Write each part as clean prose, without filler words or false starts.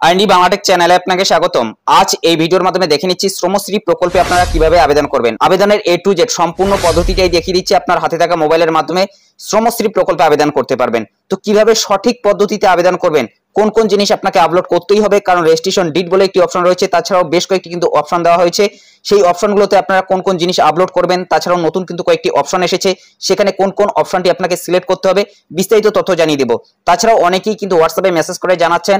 IND Bangla Tech চ্যানেলে আপনাকে স্বাগতম। আজ এই ভিডিওর মাধ্যমে দেখে নিচ্ছি শ্রমশ্রী প্রকল্পে আপনারা কিভাবে আবেদন করবেন। আবেদনের A to Z সম্পূর্ণ পদ্ধতিটাই দেখিয়ে দিচ্ছি। আপনার হাতে থাকা মোবাইলের মাধ্যমে শ্রমশ্রী প্রকল্পে আবেদন করতে পারবেন। তো কিভাবে সঠিক পদ্ধতিতে আবেদন করবেন, কোন কোন জিনিস আপনাকে আপলোড করতেই হবে, কারণ রেজিস্ট্রেশন ডিট বলে একটি অপশন রয়েছে, তাছাড়াও বেশ কয়েকটি কিন্তু অপশন দেওয়া হয়েছে। সেই অপশনগুলোতে আপনারা কোন কোন জিনিস আপলোড করবেন, তাছাড়াও নতুন কিন্তু কয়েকটি অপশন এসেছে, সেখানে কোন কোন অপশনটি আপনাকে সিলেক্ট করতে হবে, বিস্তারিত তথ্য জানিয়ে দেব। তাছাড়াও অনেকেই কিন্তু হোয়াটসঅ্যাপে মেসেজ করে জানাচ্ছেন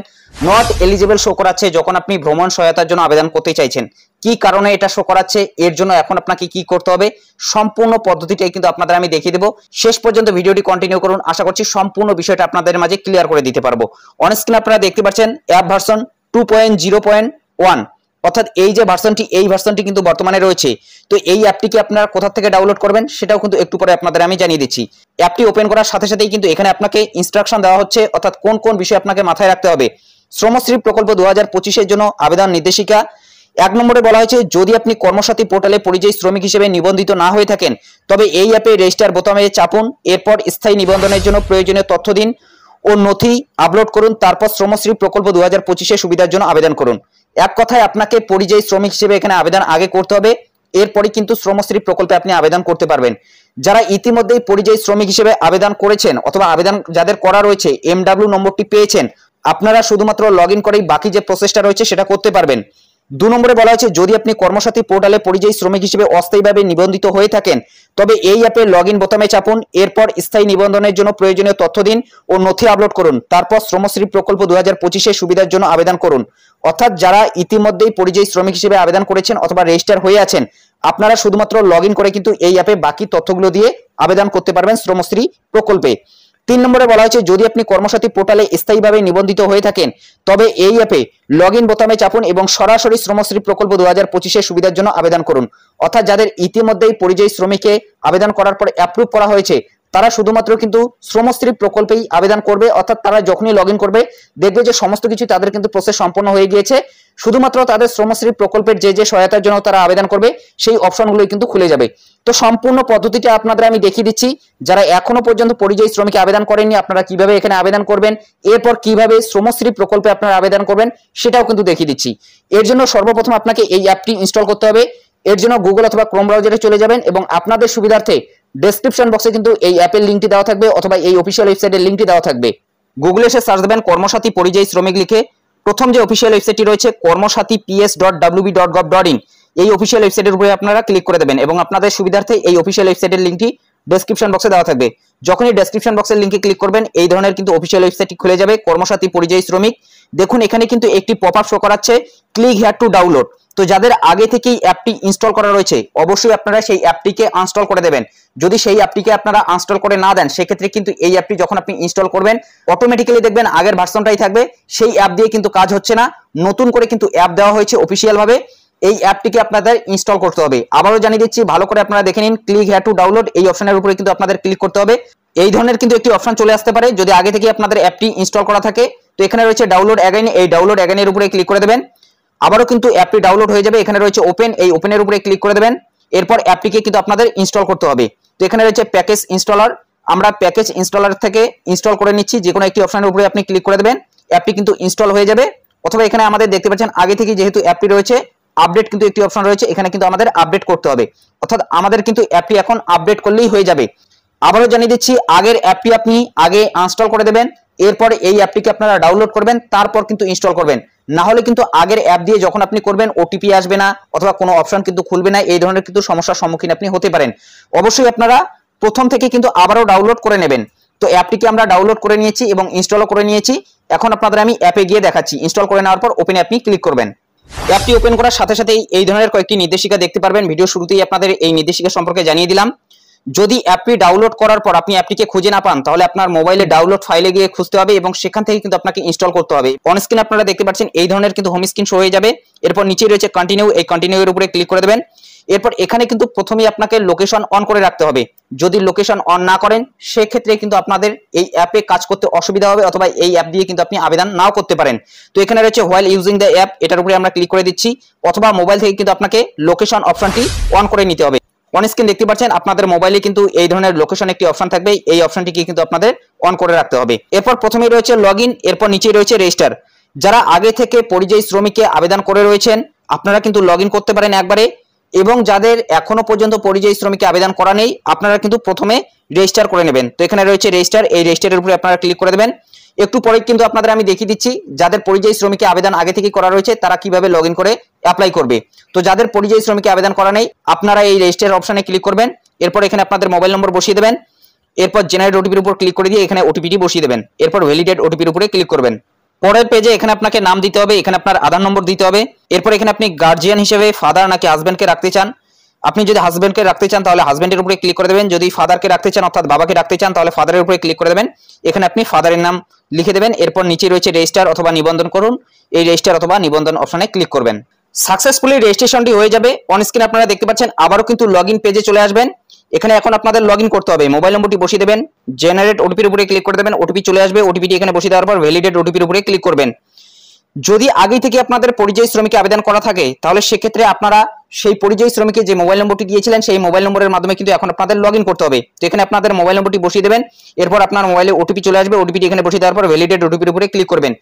নট এলিজিবল শো করাচ্ছে যখন আপনি ভ্রমণ সহায়তার জন্য আবেদন করতে চাইছেন। কি কারণে এটা শো করাচ্ছে, এর জন্য এখন আপনাকে কি করতে হবে, সম্পূর্ণ পদ্ধতিটাই কিন্তু আপনাদের আমি দেখিয়ে দেবো। শেষ পর্যন্ত ভিডিওটি কন্টিনিউ করুন, আশা করছি সম্পূর্ণ বিষয়টা আপনাদের মাঝে ক্লিয়ার করে দিতে পারবো। অন স্ক্রিন আপনারা দেখতে পাচ্ছেন অ্যাপ ভার্সন 2.0.1, অর্থাৎ এই যে ভার্সনটি, এই ভার্সনটি কিন্তু বর্তমানে রয়েছে। তো এই অ্যাপটিকে আপনারা কোথা থেকে ডাউনলোড করবেন সেটাও কিন্তু একটু পরে আপনাদের আমি জানিয়ে দিচ্ছি। অ্যাপটি ওপেন করার সাথে সাথেই কিন্তু এখানে আপনাকে ইনস্ট্রাকশন দেওয়া হচ্ছে, অর্থাৎ কোন কোন বিষয় আপনাকে মাথায় রাখতে হবে। শ্রমশ্রী প্রকল্প 2025-এর জন্য আবেদন নির্দেশিকা 1 নম্বরে বলা হয়েছে, যদি আপনি কর্মসাথী পোর্টালে পরিযায়ী শ্রমিক হিসেবে নিবন্ধিত না হয়ে থাকেন তবে এই অ্যাপে রেজিস্টার বোতামে চাপুন, এরপর স্থায়ী নিবন্ধনের জন্য প্রয়োজনীয় তথ্য দিন ও নথি আপলোড করুন, তারপর শ্রমশ্রী প্রকল্প 2025-এর সুবিধার জন্য আবেদন করুন। এক কথায় আপনাকে পরিযায়ী শ্রমিক হিসেবে এখানে আবেদন আগে করতে হবে, এরপরই কিন্তু শ্রমশ্রী প্রকল্পে আপনি আবেদন করতে পারবেন। যারা ইতিমধ্যেই পরিযায়ী শ্রমিক হিসেবে আবেদন করেছেন অথবা আবেদন যাদের করা রয়েছে, MW নম্বরটি পেয়েছেন, আপনারা শুধুমাত্র লগ ইন করেই বাকি যে প্রসেসটা রয়েছে সেটা করতে পারবেন। 2 নম্বরে বলা হয়েছে, যদি আপনি কর্মসাথী পোর্টালে পরিযায়ী শ্রমিক হিসেবে অস্থায়ীভাবে নিবন্ধিত হয়ে থাকেন তবে এই অ্যাপে লগ ইন বোতামে চাপুন, এরপর স্থায়ী নিবন্ধনের জন্য প্রয়োজনীয় তথ্য দিন ও নথি আপলোড করুন, তারপর শ্রমশ্রী প্রকল্প 2025-এর সুবিধার জন্য আবেদন করুন। অর্থাৎ যারা ইতিমধ্যেই পরিযায়ী শ্রমিক হিসেবে আবেদন করেছেন অথবা রেজিস্টার হয়ে আছেন, আপনারা শুধুমাত্র লগ ইন করে কিন্তু এই অ্যাপে বাকি তথ্যগুলো দিয়ে আবেদন করতে পারবেন শ্রমশ্রী প্রকল্পে। 3 নম্বরে বলা হয়েছে, যদি আপনি কর্মসাথী পোর্টালে স্থায়ীভাবে নিবন্ধিত হয়ে থাকেন তবে এই অ্যাপে লগ ইন বোতামে চাপুন এবং সরাসরি শ্রমশ্রী প্রকল্প 2025-এর সুবিধার জন্য আবেদন করুন। অর্থাৎ যাদের ইতিমধ্যেই পরিযায়ী শ্রমিকে আবেদন করার পর অ্যাপ্রুভ করা হয়েছে তারা শুধুমাত্র কিন্তু শ্রমশ্রী প্রকল্পেই আবেদন করবে। অর্থাৎ তারা যখনই লগ ইন করবে দেখবে যে সমস্ত কিছু তাদের কিন্তু প্রসেস সম্পন্ন হয়ে গিয়েছে, শুধুমাত্র তাদের শ্রমশ্রী প্রকল্পের যে যে সহায়তার জন্য তারা আবেদন করবে সেই অপশনগুলোই কিন্তু খুলে যাবে। তো সম্পূর্ণ পদ্ধতিটা আপনাদের আমি দেখিয়ে দিচ্ছি। যারা এখনো পর্যন্ত পরিযায়ী শ্রমিকে আবেদন করেননি আপনারা কিভাবে এখানে আবেদন করবেন, এরপর কিভাবে শ্রমশ্রী প্রকল্পে আপনারা আবেদন করবেন সেটাও কিন্তু দেখিয়ে দিচ্ছি। এর জন্য সর্বপ্রথম আপনাকে এই অ্যাপটি ইনস্টল করতে হবে। এর জন্য গুগল অথবা ক্রোম ব্রাউজারে চলে যাবেন এবং আপনাদের সুবিধার্থে ডেসক্রিপশন বক্সে কিন্তু এই অ্যাপের লিঙ্কটি দেওয়া থাকবে অথবা এই অফিসিয়াল ওয়েবসাইটের লিঙ্কটি দেওয়া থাকবে। গুগলে এসে সার্চ দেবেন কর্মসাথী পরিযায়ী শ্রমিক লিখে। প্রথম যে অফিসিয়াল ওয়েবসাইটটি রয়েছে কর্মসাথী ps.wb.gov.in, এই অফিসিয়াল ওয়েবসাইটের উপরে আপনারা ক্লিক করে দেবেন এবং আপনাদের সুবিধার্থে এই অফিসিয়াল ওয়েবসাইটের লিঙ্কটি ডেসক্রিপশন বক্সে দেওয়া থাকবে। যখনই ডেসক্রিপশন বক্সের লিঙ্কে ক্লিক করবেন এই ধরনের কিন্তু অফিসিয়াল ওয়েবসাইটটি খুলে যাবে, কর্মসাথী পরিযায়ী শ্রমিক। দেখুন এখানে কিন্তু একটি পপআপ শো করাচ্ছে ক্লিক হিয়ার টু ডাউনলোড। তো যাদের আগে থেকেই অ্যাপটি ইনস্টল করা রয়েছে অবশ্যই আপনারা সেই অ্যাপটিকে আনস্টল করে দেবেন। যদি সেই অ্যাপটিকে আপনারা আনস্টল করে না দেন সেক্ষেত্রে কিন্তু এই অ্যাপটি যখন আপনি ইনস্টল করবেন অটোমেটিক্যালি দেখবেন আগের ভার্সনটাই থাকবে, সেই অ্যাপ দিয়ে কিন্তু কাজ হচ্ছে না। নতুন করে কিন্তু অ্যাপ দেওয়া হয়েছে অফিসিয়াল ভাবে, এই অ্যাপটিকে আপনাদের ইনস্টল করতে হবে। আবারও জানিয়ে দিচ্ছি, ভালো করে আপনারা দেখে নিন, ক্লিক হিয়ার টু ডাউনলোড এই অপশনের উপরে কিন্তু আপনাদের ক্লিক করতে হবে। এই ধরনের কিন্তু একটি অপশন চলে আসতে পারে যদি আগে থেকে আপনাদের অ্যাপটি ইনস্টল করা থাকে। তো এখানে রয়েছে ডাউনলোড অ্যাগেইন, এই ডাউনলোড অ্যাগেইনের উপরে ক্লিক করে দেবেন। আবারও কিন্তু অ্যাপটি ডাউনলোড হয়ে যাবে। এখানে রয়েছে ওপেন, এই ওপেনের উপরে ক্লিক করে দেবেন। এরপর অ্যাপটিকে কিন্তু আপনাদের ইনস্টল করতে হবে। তো এখানে রয়েছে প্যাকেজ ইনস্টলার, আমরা প্যাকেজ ইনস্টলার থেকে ইনস্টল করে নিচ্ছি। যে কোনো একটি অপশনের উপরে আপনি ক্লিক করে দেবেন, অ্যাপটি কিন্তু ইনস্টল হয়ে যাবে। অথবা এখানে আমাদের দেখতে পাচ্ছেন আগে থেকে যেহেতু অ্যাপটি রয়েছে আপডেট কিন্তু একটি অপশন রয়েছে, এখানে কিন্তু আমাদের আপডেট করতে হবে। অর্থাৎ আমাদের কিন্তু অ্যাপটি এখন আপডেট করলেই হয়ে যাবে। আবারও জানিয়ে দিচ্ছি, আগের অ্যাপটি আপনি আগে ইনস্টল করে দেবেন, এরপর এই অ্যাপটিকে আপনারা ডাউনলোড করবেন, তারপর কিন্তু ইনস্টল করবেন। না হলে কিন্তু আগের অ্যাপ দিয়ে যখন আপনি করবেন ওটিপি আসবে না অথবা কোনো অপশন কিন্তু খুলবে না, এই ধরনের কিন্তু সমস্যার সম্মুখীন আপনি হতে পারেন। অবশ্যই আপনারা প্রথম থেকে কিন্তু আবারও ডাউনলোড করে নেবেন। তো অ্যাপটিকে আমরা ডাউনলোড করে নিয়েছি এবং ইনস্টলও করে নিয়েছি। এখন আপনাদের আমি অ্যাপে গিয়ে দেখাচ্ছি। ইনস্টল করে নেওয়ার পর ওপেনে আপনি ক্লিক করবেন। অ্যাপটি ওপেন করার সাথে সাথেই এই ধরনের কয়েকটি নির্দেশিকা দেখতে পারবেন। ভিডিও শুরুতেই আপনাদের এই নির্দেশিকা সম্পর্কে জানিয়ে দিলাম। যদি অ্যাপটি ডাউনলোড করার পর আপনি অ্যাপটিকে খুঁজে না পান তাহলে আপনার মোবাইলে ডাউনলোড ফাইলে গিয়ে খুঁজতে হবে এবং সেখান থেকে কিন্তু আপনাকে ইনস্টল করতে হবে। অন স্ক্রিন আপনারা দেখতে পাচ্ছেন এই ধরনের কিন্তু হোম স্ক্রিন শো হয়ে যাবে। এরপর নিচে রয়েছে কন্টিনিউ, এই কন্টিনিউ এর উপরে ক্লিক করে দেবেন। এরপর এখানে কিন্তু প্রথমেই আপনাকে লোকেশন অন করে রাখতে হবে। যদি লোকেশন অন না করেন সেক্ষেত্রে কিন্তু আপনাদের এই অ্যাপে কাজ করতে অসুবিধা হবে অথবা এই অ্যাপ দিয়ে কিন্তু আপনি আবেদন নাও করতে পারেন। তো এখানে রয়েছে হোয়াইল ইউজিং দ্য অ্যাপ, এটার উপরে আমরা ক্লিক করে দিচ্ছি। অথবা মোবাইল থেকে কিন্তু আপনাকে লোকেশন অপশনটি অন করে নিতে হবে। অন স্ক্রিন দেখতে পাচ্ছেন আপনাদের মোবাইলে কিন্তু এই ধরনের লোকেশন একটি অপশন থাকবে, এই অপশনটিকে কিন্তু আপনাদের অন করে রাখতে হবে। এরপর প্রথমেই রয়েছে লগইন, এরপর নিচেই রয়েছে রেজিস্টার। যারা আগে থেকে পরিযায়ী শ্রমিকে আবেদন করে রয়েছেন আপনারা কিন্তু লগ ইন করতে পারেন একবারে, এবং যাদের এখনো পর্যন্ত পরিযায়ী শ্রমিকে আবেদন করা নেই আপনারা কিন্তু প্রথমে রেজিস্টার করে নেবেন। তো এখানে রয়েছে রেজিস্টার, এই রেজিস্টারের উপরে আপনারা ক্লিক করে দেবেন। একটু পরে কিন্তু আপনাদের আমি দেখিয়ে দিচ্ছি যাদের পরিযায়ী শ্রমিকে আবেদন আগে থেকে করা রয়েছে তারা কিভাবে লগ ইন করে অ্যাপ্লাই করবে। তো যাদের পরিযায়ী শ্রমিকে আবেদন করা নেই আপনারা এই রেজিস্টার অপশনে ক্লিক করবেন। এরপর এখানে আপনাদের মোবাইল নম্বর বসিয়ে দেবেন। এরপর জেনারেট ওটিপির উপর ক্লিক করে দিয়ে এখানে ওটিপিটি বসিয়ে দেবেন। এরপর ভ্যালিডেট ওটিপির উপরে ক্লিক করবেন। পরের পেজে এখানে আপনাকে নাম দিতে হবে, এখানে আপনার আধার নম্বর দিতে হবে। এরপর এখানে আপনি গার্জিয়ান হিসেবে ফাদার নাকি হাজবেন্ডকে রাখতে চান। আপনি যদি হাজবেন্ডকে রাখতে চান তাহলে হাজবেন্ডের উপরে ক্লিক করে দেবেন। যদি ফাদারকে রাখতে চান অর্থাৎ বাবাকে রাখতে চান তাহলে ফাদারের উপরে ক্লিক করে দেবেন। এখানে আপনি ফাদারের নাম লিখে দেবেন। এরপর নিচে রয়েছে রেজিস্টার অথবা নিবন্ধন করুন, এই রেজিস্টার অথবা নিবন্ধন অপশনে ক্লিক করবেন। সাকসেসফুলি রেজিস্ট্রেশনটি হয়ে যাবে। অন স্ক্রিন আপনারা দেখতে পাচ্ছেন আবারও কিন্তু লগ ইন পেজে চলে আসবেন। এখানে এখন আপনাদের লগ ইন করতে হবে। মোবাইল নম্বরটি বসিয়ে দেবেন, জেনারেট ওটিপির উপরে ক্লিক করে দেবেন, ওটিপি চলে আসবে। ওটিপিটি এখানে বসিয়ে দেওয়ার পর ভ্যালিডেট ওটিপির উপরে ক্লিক করবেন। যদি আগে থেকে আপনাদের পরিযায়ী শ্রমিকে আবেদন করা থাকে তাহলে সেক্ষেত্রে আপনারা সেই পরিযায়ী শ্রমিকে যে মোবাইল নম্বরটি দিয়েছিলেন সেই মোবাইল নম্বরের মাধ্যমে কিন্তু এখন আপনাদের লগ ইন করতে হবে। তো এখানে আপনাদের মোবাইল নম্বরটি বসিয়ে দেবেন। এরপর আপনার মোবাইলে ওটিপি চলে আসবে, ওটিপিটি এখানে বসিয়ে দেওয়ার পর ভ্যালিডেট ওটিপির উপরে ক্লিক করবেন।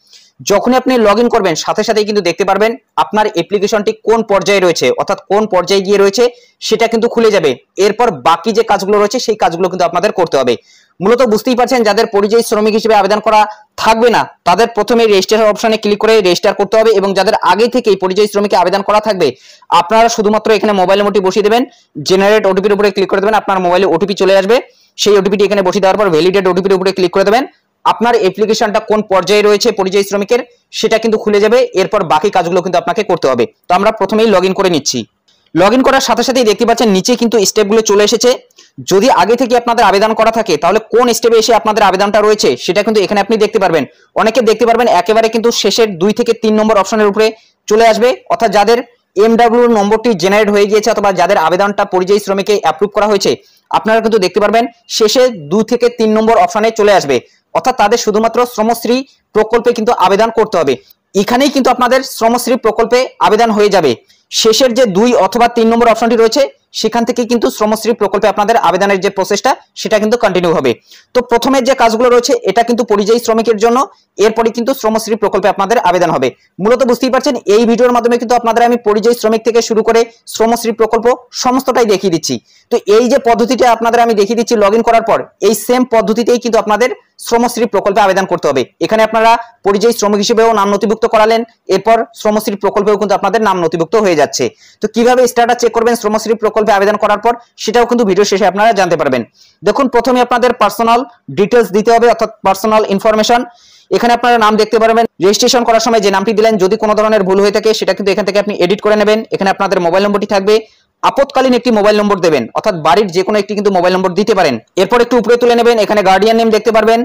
যখনই আপনি লগ ইন করবেন সাথে সাথেই কিন্তু দেখতে পারবেন আপনার অ্যাপ্লিকেশনটি কোন পর্যায়ে রয়েছে অর্থাৎ কোন পর্যায়ে গিয়ে রয়েছে সেটা কিন্তু খুলে যাবে। এরপর বাকি যে কাজগুলো রয়েছে সেই কাজগুলো কিন্তু আপনাদের করতে হবে। মূলত বুঝতেই পারছেন যাদের পরিযায়ী শ্রমিক হিসেবে আবেদন করা থাকবে না তাদের প্রথমে রেজিস্টার অপশনে ক্লিক করে রেজিস্টার করতে হবে, এবং যাদের আগে থেকেই পরিযায়ী শ্রমিকে আবেদন করা থাকবে আপনারা শুধুমাত্র এখানে মোবাইল নম্বরটি বসিয়ে দেবেন, জেনারেট ওটিপির উপরে ক্লিক করে দেবেন। আপনার মোবাইলে ওটিপি চলে আসবে, সেই ওটিপিটি এখানে বসিয়ে দেওয়ার পর ভ্যালিডেট ওটিপির উপরে ক্লিক করে দেবেন। আপনার অ্যাপ্লিকেশনটা কোন পর্যায়ে রয়েছে পরিযায়ী শ্রমিকের সেটা কিন্তু খুলে যাবে। এরপর বাকি কাজগুলো কিন্তু আপনাকে করতে হবে। তো আমরা প্রথমেই লগ ইন করে নিচ্ছি। লগ ইন করার সাথে সাথেই দেখতে পাচ্ছেন নিচে কিন্তু স্টেপগুলো চলে এসেছে। যদি আগে থেকে আপনাদের আবেদন করা থাকে তাহলে কোন স্টেপে এসে আপনাদের আবেদনটা রয়েছে সেটা কিন্তু এখানে আপনি দেখতে পারবেন। অনেকে দেখতে পারবেন একেবারে কিন্তু শেষের 2 থেকে 3 নম্বর অপশনের উপরে চলে আসবে, অর্থাৎ যাদের এমডব্লিউ নম্বরটি জেনারেট হয়ে গিয়েছে অথবা যাদের আবেদনটা পরিযায়ী শ্রমিকে অ্যাপ্রুভ করা হয়েছে আপনারা কিন্তু দেখতে পারবেন শেষে 2 থেকে 3 নম্বর অপশনে চলে আসবে, অর্থাৎ তাদের শুধুমাত্র শ্রমশ্রী প্রকল্পে কিন্তু আবেদন করতে হবে। এখানেই কিন্তু আপনাদের শ্রমশ্রী প্রকল্পে আবেদন হয়ে যাবে। শেষের যে 2 অথবা 3 নম্বর অপশনটি রয়েছে সেখান থেকে কিন্তু শ্রমশ্রী প্রকল্পে আপনাদের আবেদনের যে প্রসেসটা সেটা কিন্তু কন্টিনিউ হবে। তো প্রথমে যে কাজগুলো রয়েছে এটা কিন্তু পরিযায়ী শ্রমিকের জন্য, এরপরে কিন্তু শ্রমশ্রী প্রকল্পে আপনাদের আবেদন হবে। মূলত বুঝতেই পারছেন এই ভিডিওর মাধ্যমে কিন্তু আপনাদের আমি পরিযায়ী শ্রমিক থেকে শুরু করে শ্রমশ্রী প্রকল্প সমস্তটাই দেখিয়ে দিচ্ছি। তো এই যে পদ্ধতিটা আপনাদের আমি দেখিয়ে দিচ্ছি লগ ইন করার পর, এই সেম পদ্ধতিতেই কিন্তু আপনাদের শ্রমশ্রী প্রকল্পে আবেদন করতে হবে। এখানে আপনারা পরিযায়ী শ্রমিক হিসেবেও নাম নথিভুক্ত করালেন, এরপর শ্রমশ্রী প্রকল্পেও কিন্তু আপনাদের নাম নথিভুক্ত হয়ে যাচ্ছে। তো কিভাবে স্ট্যাটাস চেক করবেন শ্রমশ্রী প্রকল্পে আবেদন করার পর সেটাও কিন্তু ভিডিও শেষে আপনারা জানতে পারবেন। দেখুন প্রথমে আপনাদের পার্সোনাল ডিটেইলস দিতে হবে অর্থাৎ পার্সোনাল ইনফরমেশন। এখানে আপনারা নাম দেখতে পারবেন, রেজিস্ট্রেশন করার সময় যে নামটি দিলেন যদি কোনো ধরনের ভুল হয়ে থাকে সেটা কিন্তু এখান থেকে আপনি এডিট করে নেবেন। এখানে আপনাদের মোবাইল নম্বরটি থাকবে, আপতকালীন একটি মোবাইল নম্বর দেবেন অর্থাৎ বাড়ির যে কোনো একটি কিন্তু মোবাইল নম্বর দিতে পারেন। এরপর একটু উপরে তুলে নেবেন, এখানে গার্ডিয়ান নেম দেখতে পারবেন।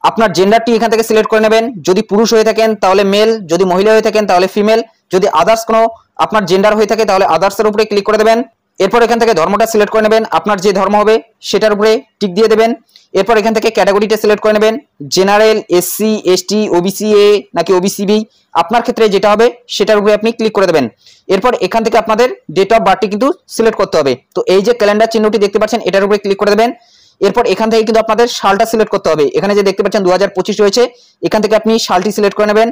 আপনার জেন্ডারটি এখান থেকে সিলেক্ট করে নেবেন, যদি পুরুষ হয়ে থাকেন তাহলে মেল, যদি মহিলা হয়ে থাকেন তাহলে ফিমেল, যদি আদার্স কোনো আপনার জেন্ডার হয়ে থাকে তাহলে আদার্সের উপরে ক্লিক করে দেবেন। এরপর এখান থেকে ধর্মটা সিলেক্ট করে নেবেন, আপনার যে ধর্ম হবে সেটার উপরে টিক দিয়ে দেবেন। এরপর এখান থেকে ক্যাটাগরিটা সিলেক্ট করে নেবেন, general, SC, ST, OBC A নাকি ওবিসি বি, আপনার ক্ষেত্রে যেটা হবে সেটার উপরে আপনি ক্লিক করে দেবেন। এরপর এখান থেকে আপনাদের ডেট অফ বার্থটি কিন্তু সিলেক্ট করতে হবে। তো এই যে ক্যালেন্ডার চিহ্নটি দেখতে পাচ্ছেন এটার উপরে ক্লিক করে দেবেন। এরপর এখান থেকে কিন্তু আপনাদের সালটা সিলেক্ট করতে হবে। এখানে যে দেখতে পাচ্ছেন 2025 রয়েছে, এখান থেকে আপনি সালটি সিলেক্ট করে নেবেন।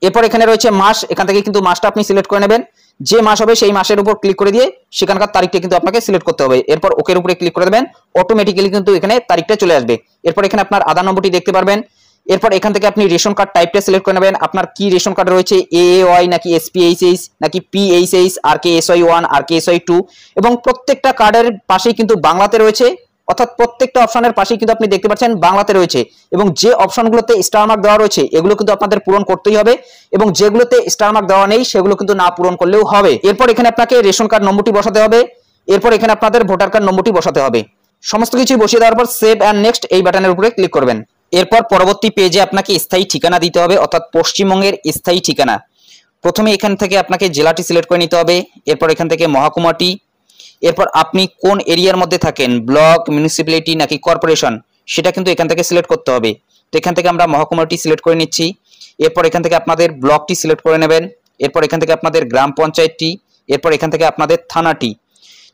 এরপর এখানে রয়েছে মাস, এখান থেকে কিন্তু মাসটা আপনি সিলেক্ট করে নেবেন। যে মাস হবে সেই মাসের উপর ক্লিক করে দিয়ে সেখানকার তারিখটা কিন্তু আপনাকে সিলেক্ট করতে হবে। এরপর ওকের উপরে ক্লিক করে দেবেন, অটোমেটিক্যালি কিন্তু এখানে তারিখটা চলে আসবে। এরপর এখানে আপনার আধার নম্বরটি দেখতে পারবেন। এরপর এখান থেকে আপনি রেশন কার্ড টাইপটা সিলেক্ট করে নেবেন, আপনার কি রেশন কার্ড রয়েছে, এএওয়াই নাকি এসপিএইচএইচ নাকি পিএইচএইচ, আরকেএসওয়াই 1 আরকেএসওয়াই 2, এবং প্রত্যেকটা কার্ডের পাশেই কিন্তু বাংলাতে রয়েছে, অর্থাৎ প্রত্যেকটা অপশনের পাশেই কিন্তু আপনি দেখতে পাচ্ছেন বাংলাতে রয়েছে। এবং যে অপশনগুলোতে স্টার মার্ক দেওয়া রয়েছে এগুলো কিন্তু আপনাদের পূরণ করতেই হবে, এবং যেগুলোতে স্টার মার্ক দেওয়া নেই সেগুলো কিন্তু না পূরণ করলেও হবে। এরপর এখানে আপনাকে রেশন কার্ড নম্বরটি বসাতে হবে, এরপর এখানে আপনাদের ভোটার কার্ড নম্বরটি বসাতে হবে। সমস্ত কিছু বসিয়ে দেওয়ার পর সেভ অ্যান্ড নেক্সট এই বাটনের উপরে ক্লিক করবেন। এরপর পরবর্তী পেজে আপনাকে স্থায়ী ঠিকানা দিতে হবে, অর্থাৎ পশ্চিমবঙ্গের স্থায়ী ঠিকানা। প্রথমে এখান থেকে আপনাকে জেলাটি সিলেক্ট করে নিতে হবে, এরপর এখান থেকে মহকুমাটি, এরপর আপনি কোন এরিয়ার মধ্যে থাকেন, ব্লক, মিউনিসিপ্যালিটি নাকি কর্পোরেশন, সেটা কিন্তু এখান থেকে সিলেক্ট করতে হবে। তো এখান থেকে আমরা মহকুমাটি সিলেক্ট করে নিচ্ছি। এরপর এখান থেকে আপনাদের ব্লকটি সিলেক্ট করে নেবেন, এরপর এখান থেকে আপনাদের গ্রাম পঞ্চায়েতটি, এরপর এখান থেকে আপনাদের থানাটি।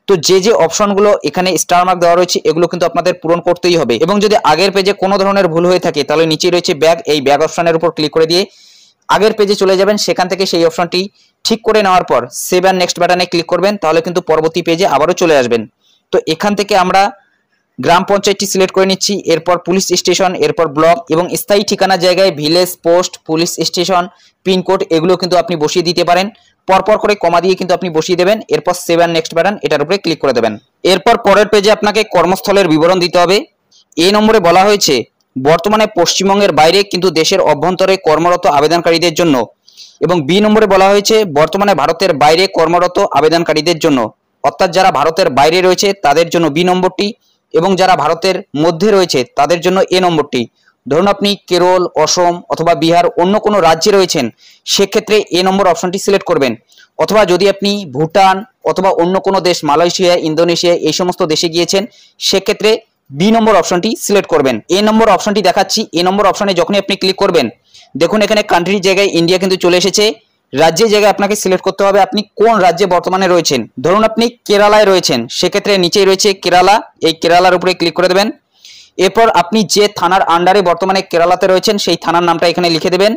তো যে যে অপশনগুলো এখানে স্টার মার্ক দেওয়া রয়েছে এগুলো কিন্তু আপনাদের পূরণ করতেই হবে। এবং যদি আগের পেজে কোনো ধরনের ভুল হয়ে থাকে তাহলে নিচে রয়েছে ব্যাগ, এই ব্যাগ অপশনের উপর ক্লিক করে দিয়ে আগের পেজে চলে যাবেন, সেখান থেকে সেই অপশনটি ঠিক করে নেওয়ার পর সেভ অ্যান্ড নেক্সট বাটনে ক্লিক করবেন, তাহলে কিন্তু পরবর্তী পেজে আবারও চলে আসবেন। তো এখান থেকে আমরা গ্রাম পঞ্চায়েতটি সিলেক্ট করে নিচ্ছি, এরপর পুলিশ স্টেশন, এরপর ব্লক এবং স্থায়ী ঠিকানা জায়গায় village, post, police station, pincode এগুলো কিন্তু আপনি বসিয়ে দিতে পারেন। পরপর করে কমা দিয়ে কিন্তু আপনি বসিয়ে দেবেন, এরপর সেভ অ্যান্ড নেক্সট বাটন এটার উপরে ক্লিক করে দেবেন। এরপর পরের পেজে আপনাকে কর্মস্থলের বিবরণ দিতে হবে। এই নম্বরে বলা হয়েছে বর্তমানে পশ্চিমবঙ্গের বাইরে কিন্তু দেশের অভ্যন্তরে কর্মরত আবেদনকারীদের জন্য, এবং বি নম্বরে বলা হয়েছে বর্তমানে ভারতের বাইরে কর্মরত আবেদনকারীদের জন্য, অর্থাৎ যারা ভারতের বাইরে রয়েছে তাদের জন্য বি নম্বরটি এবং যারা ভারতের মধ্যে রয়েছে তাদের জন্য এ নম্বরটি। ধরুন আপনি কেরল, অসম অথবা বিহার অন্য কোনো রাজ্যে রয়েছেন, সেক্ষেত্রে এ নম্বর অপশনটি সিলেক্ট করবেন। অথবা যদি আপনি ভুটান অথবা অন্য কোনো দেশ, মালয়েশিয়া, ইন্দোনেশিয়া এই সমস্ত দেশে গিয়েছেন, সেক্ষেত্রে বি নম্বর অপশনটি সিলেক্ট করবেন। এ নম্বর অপশনটি দেখাচ্ছি, এ নম্বর অপশনে যখনই আপনি ক্লিক করবেন, দেখুন এখানে কান্ট্রির জায়গায় ইন্ডিয়া কিন্তু চলে এসেছে। রাজ্যের জায়গায় আপনাকে সিলেক্ট করতে হবে আপনি কোন রাজ্যে বর্তমানে রয়েছেন। ধরুন আপনি কেরালায় রয়েছেন, সেক্ষেত্রে নিচেই রয়েছে কেরালা, এই কেরালার উপরে ক্লিক করে দেবেন। এরপর আপনি যে থানার আন্ডারে বর্তমানে কেরালাতে রয়েছেন সেই থানার নামটা এখানে লিখে দেবেন।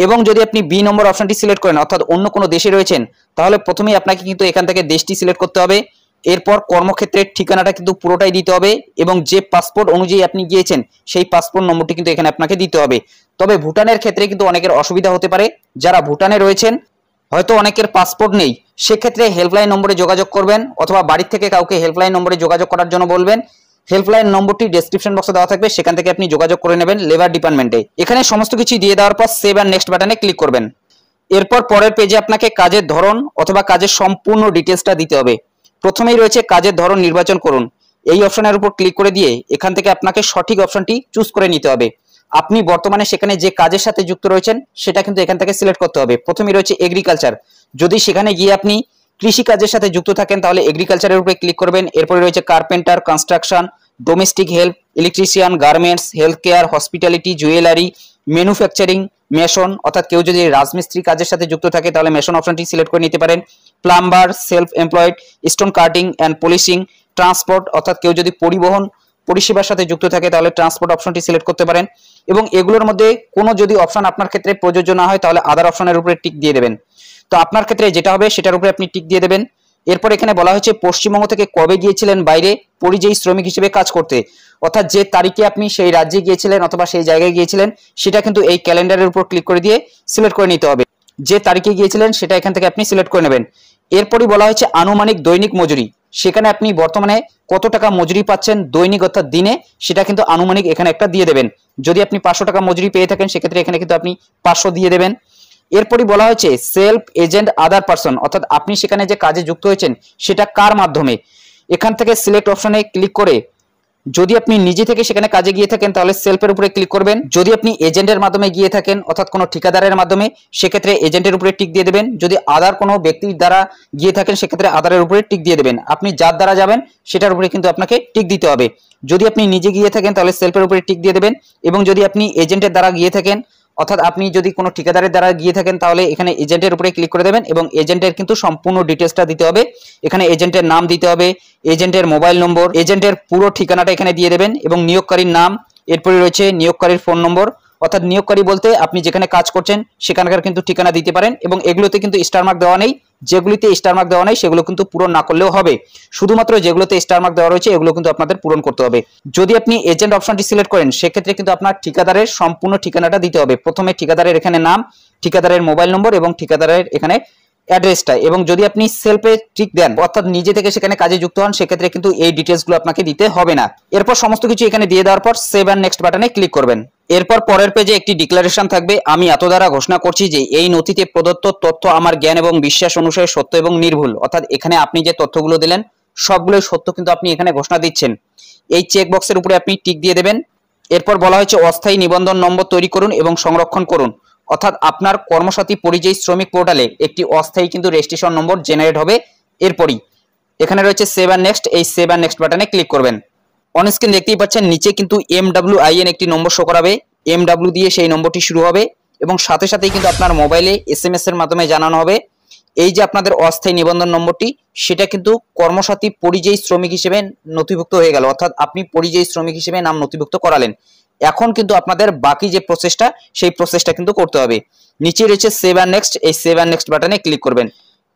এবং যদি আপনি বি নম্বর অপশনটি সিলেক্ট করেন অর্থাৎ অন্য কোনো দেশে রয়েছেন, তাহলে প্রথমেই আপনাকে কিন্তু এখান থেকে দেশটি সিলেক্ট করতে হবে। এরপর কর্মক্ষেত্রের ঠিকানাটা কিন্তু পুরোটাই দিতে হবে এবং যে পাসপোর্ট অনুযায়ী আপনি গিয়েছেন সেই পাসপোর্ট নম্বরটি কিন্তু এখানে আপনাকে দিতে হবে। তবে ভুটানের ক্ষেত্রে কিন্তু অনেকের অসুবিধা হতে পারে, যারা ভুটানে রয়েছেন হয়তো অনেকের পাসপোর্ট নেই, সেক্ষেত্রে হেল্পলাইন নম্বরে যোগাযোগ করবেন অথবা বাড়ি থেকে কাউকে হেল্পলাইন নম্বরে যোগাযোগ করার জন্য বলবেন। হেল্পলাইন নম্বরটি ডেসক্রিপশন বক্সে দেওয়া থাকবে, সেখান থেকে আপনি যোগাযোগ করে নেবেন লেবার ডিপার্টমেন্টে। এখানে সমস্ত কিছু দিয়ে দেওয়ার পর সেভ অ্যান্ড নেক্সট বাটনে ক্লিক করবেন। এরপর পরের পেজে আপনাকে কাজের ধরন অথবা কাজের সম্পূর্ণ ডিটেলসটা দিতে হবে। প্রথমেই রয়েছে কাজের ধরন নির্বাচন করুন, এই অপশনের উপর ক্লিক করে দিয়ে এখান থেকে আপনাকে সঠিক অপশনটি চুজ করে নিতে হবে। আপনি বর্তমানে সেখানে যে কাজের সাথে যুক্ত রয়েছেন সেটা কিন্তু এখান থেকে সিলেক্ট করতে হবে। প্রথমেই রয়েছে এগ্রিকালচার, যদি সেখানে গিয়ে আপনি কৃষি কাজের সাথে যুক্ত থাকেন তাহলে এগ্রিকালচারের উপরে ক্লিক করবেন। এরপরে রয়েছে carpenter, construction, domestic help, electrician, garments, health care, hospitality, jewellery, manufacturing, mason, অর্থাৎ কেউ যদি রাজমিস্ত্রি কাজের সাথে যুক্ত থাকে তাহলে মেশন অপশনটি সিলেক্ট করে নিতে পারেন। Plumber, self employed, stone cutting and polishing, transport, অর্থাৎ কেউ যদি পরিবহন পরিষেবার সাথে যুক্ত থাকে তাহলে ট্রান্সপোর্ট অপশনটি সিলেক্ট করতে পারেন। এবং এগুলোর মধ্যে কোনো যদি অপশন আপনার ক্ষেত্রে প্রযোজ্য না হয় তাহলে আদার অপশনের উপরে টিক দিয়ে দেবেন। তো আপনার ক্ষেত্রে যেটা হবে সেটার উপরে আপনি টিক দিয়ে দেবেন। এরপর এখানে বলা হয়েছে পশ্চিমবঙ্গ থেকে কবে গিয়েছিলেন বাইরে পরিযায়ী শ্রমিক হিসেবে কাজ করতে, অর্থাৎ যে তারিখে আপনি সেই রাজ্যে গিয়েছিলেন অথবা সেই জায়গায় গিয়েছিলেন সেটা কিন্তু এই ক্যালেন্ডারের উপর ক্লিক করে দিয়ে সিলেক্ট করে নিতে হবে। যে তারিখে গিয়েছিলেন সেটা এখান থেকে আপনি সিলেক্ট করে নেবেন। এরপরই বলা হয়েছে আনুমানিক দৈনিক মজুরি, সেখানে আপনি বর্তমানে কত টাকা মজুরি পাচ্ছেন দৈনিক অর্থাৎ দিনে, সেটা কিন্তু আনুমানিক এখানে একটা দিয়ে দেবেন। যদি আপনি 500 টাকা মজুরি পেয়ে থাকেন সেক্ষেত্রে এখানে কিন্তু আপনি 500 দিয়ে দেবেন। এরপরই বলা হয়েছে সেলফ এজেন্ট আদার পারসন, অর্থাৎ আপনি সেখানে যে কাজে যুক্ত হয়েছেন সেটা কার মাধ্যমে, এখান থেকে সিলেক্ট অপশনে ক্লিক করে যদি আপনি নিজে থেকে সেখানে কাজে গিয়ে থাকেন তাহলে সেলফের উপরে ক্লিক করবেন। যদি আপনি এজেন্টের মাধ্যমে গিয়ে থাকেন অর্থাৎ কোনো ঠিকাদারের মাধ্যমে সেক্ষেত্রে এজেন্টের উপরে টিক দিয়ে দেবেন। যদি আদার কোনো ব্যক্তির দ্বারা গিয়ে থাকেন সেক্ষেত্রে আদারের উপরে টিক দিয়ে দেবেন। আপনি যার দ্বারা যাবেন সেটার উপরে কিন্তু আপনাকে টিক দিতে হবে। যদি আপনি নিজে গিয়ে থাকেন তাহলে সেলফের উপরে টিক দিয়ে দেবেন। এবং যদি আপনি এজেন্টের দ্বারা গিয়ে থাকেন অর্থাৎ আপনি যদি কোনো ঠিকাদারের দ্বারা গিয়ে থাকেন তাহলে এখানে এজেন্টের উপরে ক্লিক করে দেবেন এবং এজেন্টের কিন্তু সম্পূর্ণ ডিটেলসটা দিতে হবে। এখানে এজেন্টের নাম দিতে হবে, এজেন্টের মোবাইল নম্বর, এজেন্টের পুরো ঠিকানাটা এখানে দিয়ে দেবেন এবং নিয়োগকারীর নাম, এরপরে রয়েছে নিয়োগকারীর ফোন নম্বর, অর্থাৎ নিয়োগকারী বলতে আপনি যেখানে কাজ করছেন সেখানকার কিন্তু ঠিকানা দিতে পারেন। এবং এগুলোতে কিন্তু স্টার মার্ক দেওয়া নেই, যেগুলিতে স্টার মার্ক দেওয়া নেই সেগুলো কিন্তু পূরণ না করলেও হবে, শুধুমাত্র যেগুলোতে স্টার মার্ক দেওয়া রয়েছে এগুলো কিন্তু আপনাদের পূরণ করতে হবে। যদি আপনি এজেন্ট অপশনটি সিলেক্ট করেন সেক্ষেত্রে কিন্তু আপনার ঠিকাদারের সম্পূর্ণ ঠিকানাটা দিতে হবে। প্রথমে ঠিকাদারের এখানে নাম, ঠিকাদারের মোবাইল নম্বর এবং ঠিকাদারের এখানে অ্যাড্রেসটা। এবং যদি আপনি সেলফে টিক দেন অর্থাৎ নিজে থেকে সেখানে কাজে যুক্ত হন সেক্ষেত্রে কিন্তু এই ডিটেলসগুলো আপনাকে দিতে হবে না। এরপর সমস্ত কিছু এখানে দিয়ে দেওয়ার পর সেভ অ্যান্ড নেক্সট বাটনে ক্লিক করবেন। এরপর পরের পেজে একটি ডিক্লারেশন থাকবে, আমি এত দ্বারা ঘোষণা করছি যে এই নথিতে প্রদত্ত তথ্য আমার জ্ঞান এবং বিশ্বাস অনুসারে সত্য এবং নির্ভুল, অর্থাৎ এখানে আপনি যে তথ্যগুলো দিলেন সবগুলোই সত্য কিন্তু আপনি এখানে ঘোষণা দিচ্ছেন। এই চেক বক্সের উপরে আপনি টিক দিয়ে দেবেন। এরপর বলা হয়েছে অস্থায়ী নিবন্ধন নম্বর তৈরি করুন এবং সংরক্ষণ করুন, অর্থাৎ আপনার কর্মসাথী পরিযায়ী শ্রমিক পোর্টালে একটি অস্থায়ী কিন্তু রেজিস্ট্রেশন নম্বর জেনারেট হবে। এরপরই এখানে রয়েছে সেভ অ্যান্ড নেক্সট, এই সেভ অ্যান্ড নেক্সট বাটনে ক্লিক করবেন। অন স্ক্রিন দেখতেই পাচ্ছেন নিচে কিন্তু MWIN একটি নম্বর শো করাবে, MW দিয়ে সেই নম্বরটি শুরু হবে এবং সাথে সাথেই কিন্তু আপনার মোবাইলে SMS এর মাধ্যমে জানানো হবে এই যে আপনাদের অস্থায়ী নিবন্ধন নম্বরটি সেটা কিন্তু কর্মসাথী পরিযায়ী শ্রমিক হিসেবে নথিভুক্ত হয়ে গেল, অর্থাৎ আপনি পরিযায়ী শ্রমিক হিসেবে নাম নথিভুক্ত করালেন। এখন কিন্তু আপনাদের বাকি যে প্রসেসটা সেই প্রসেসটা কিন্তু করতে হবে। নিচে রয়েছে সেভ অ্যান্ড নেক্সট, এই সেভ অ্যান্ড নেক্সট বাটনে ক্লিক করবেন।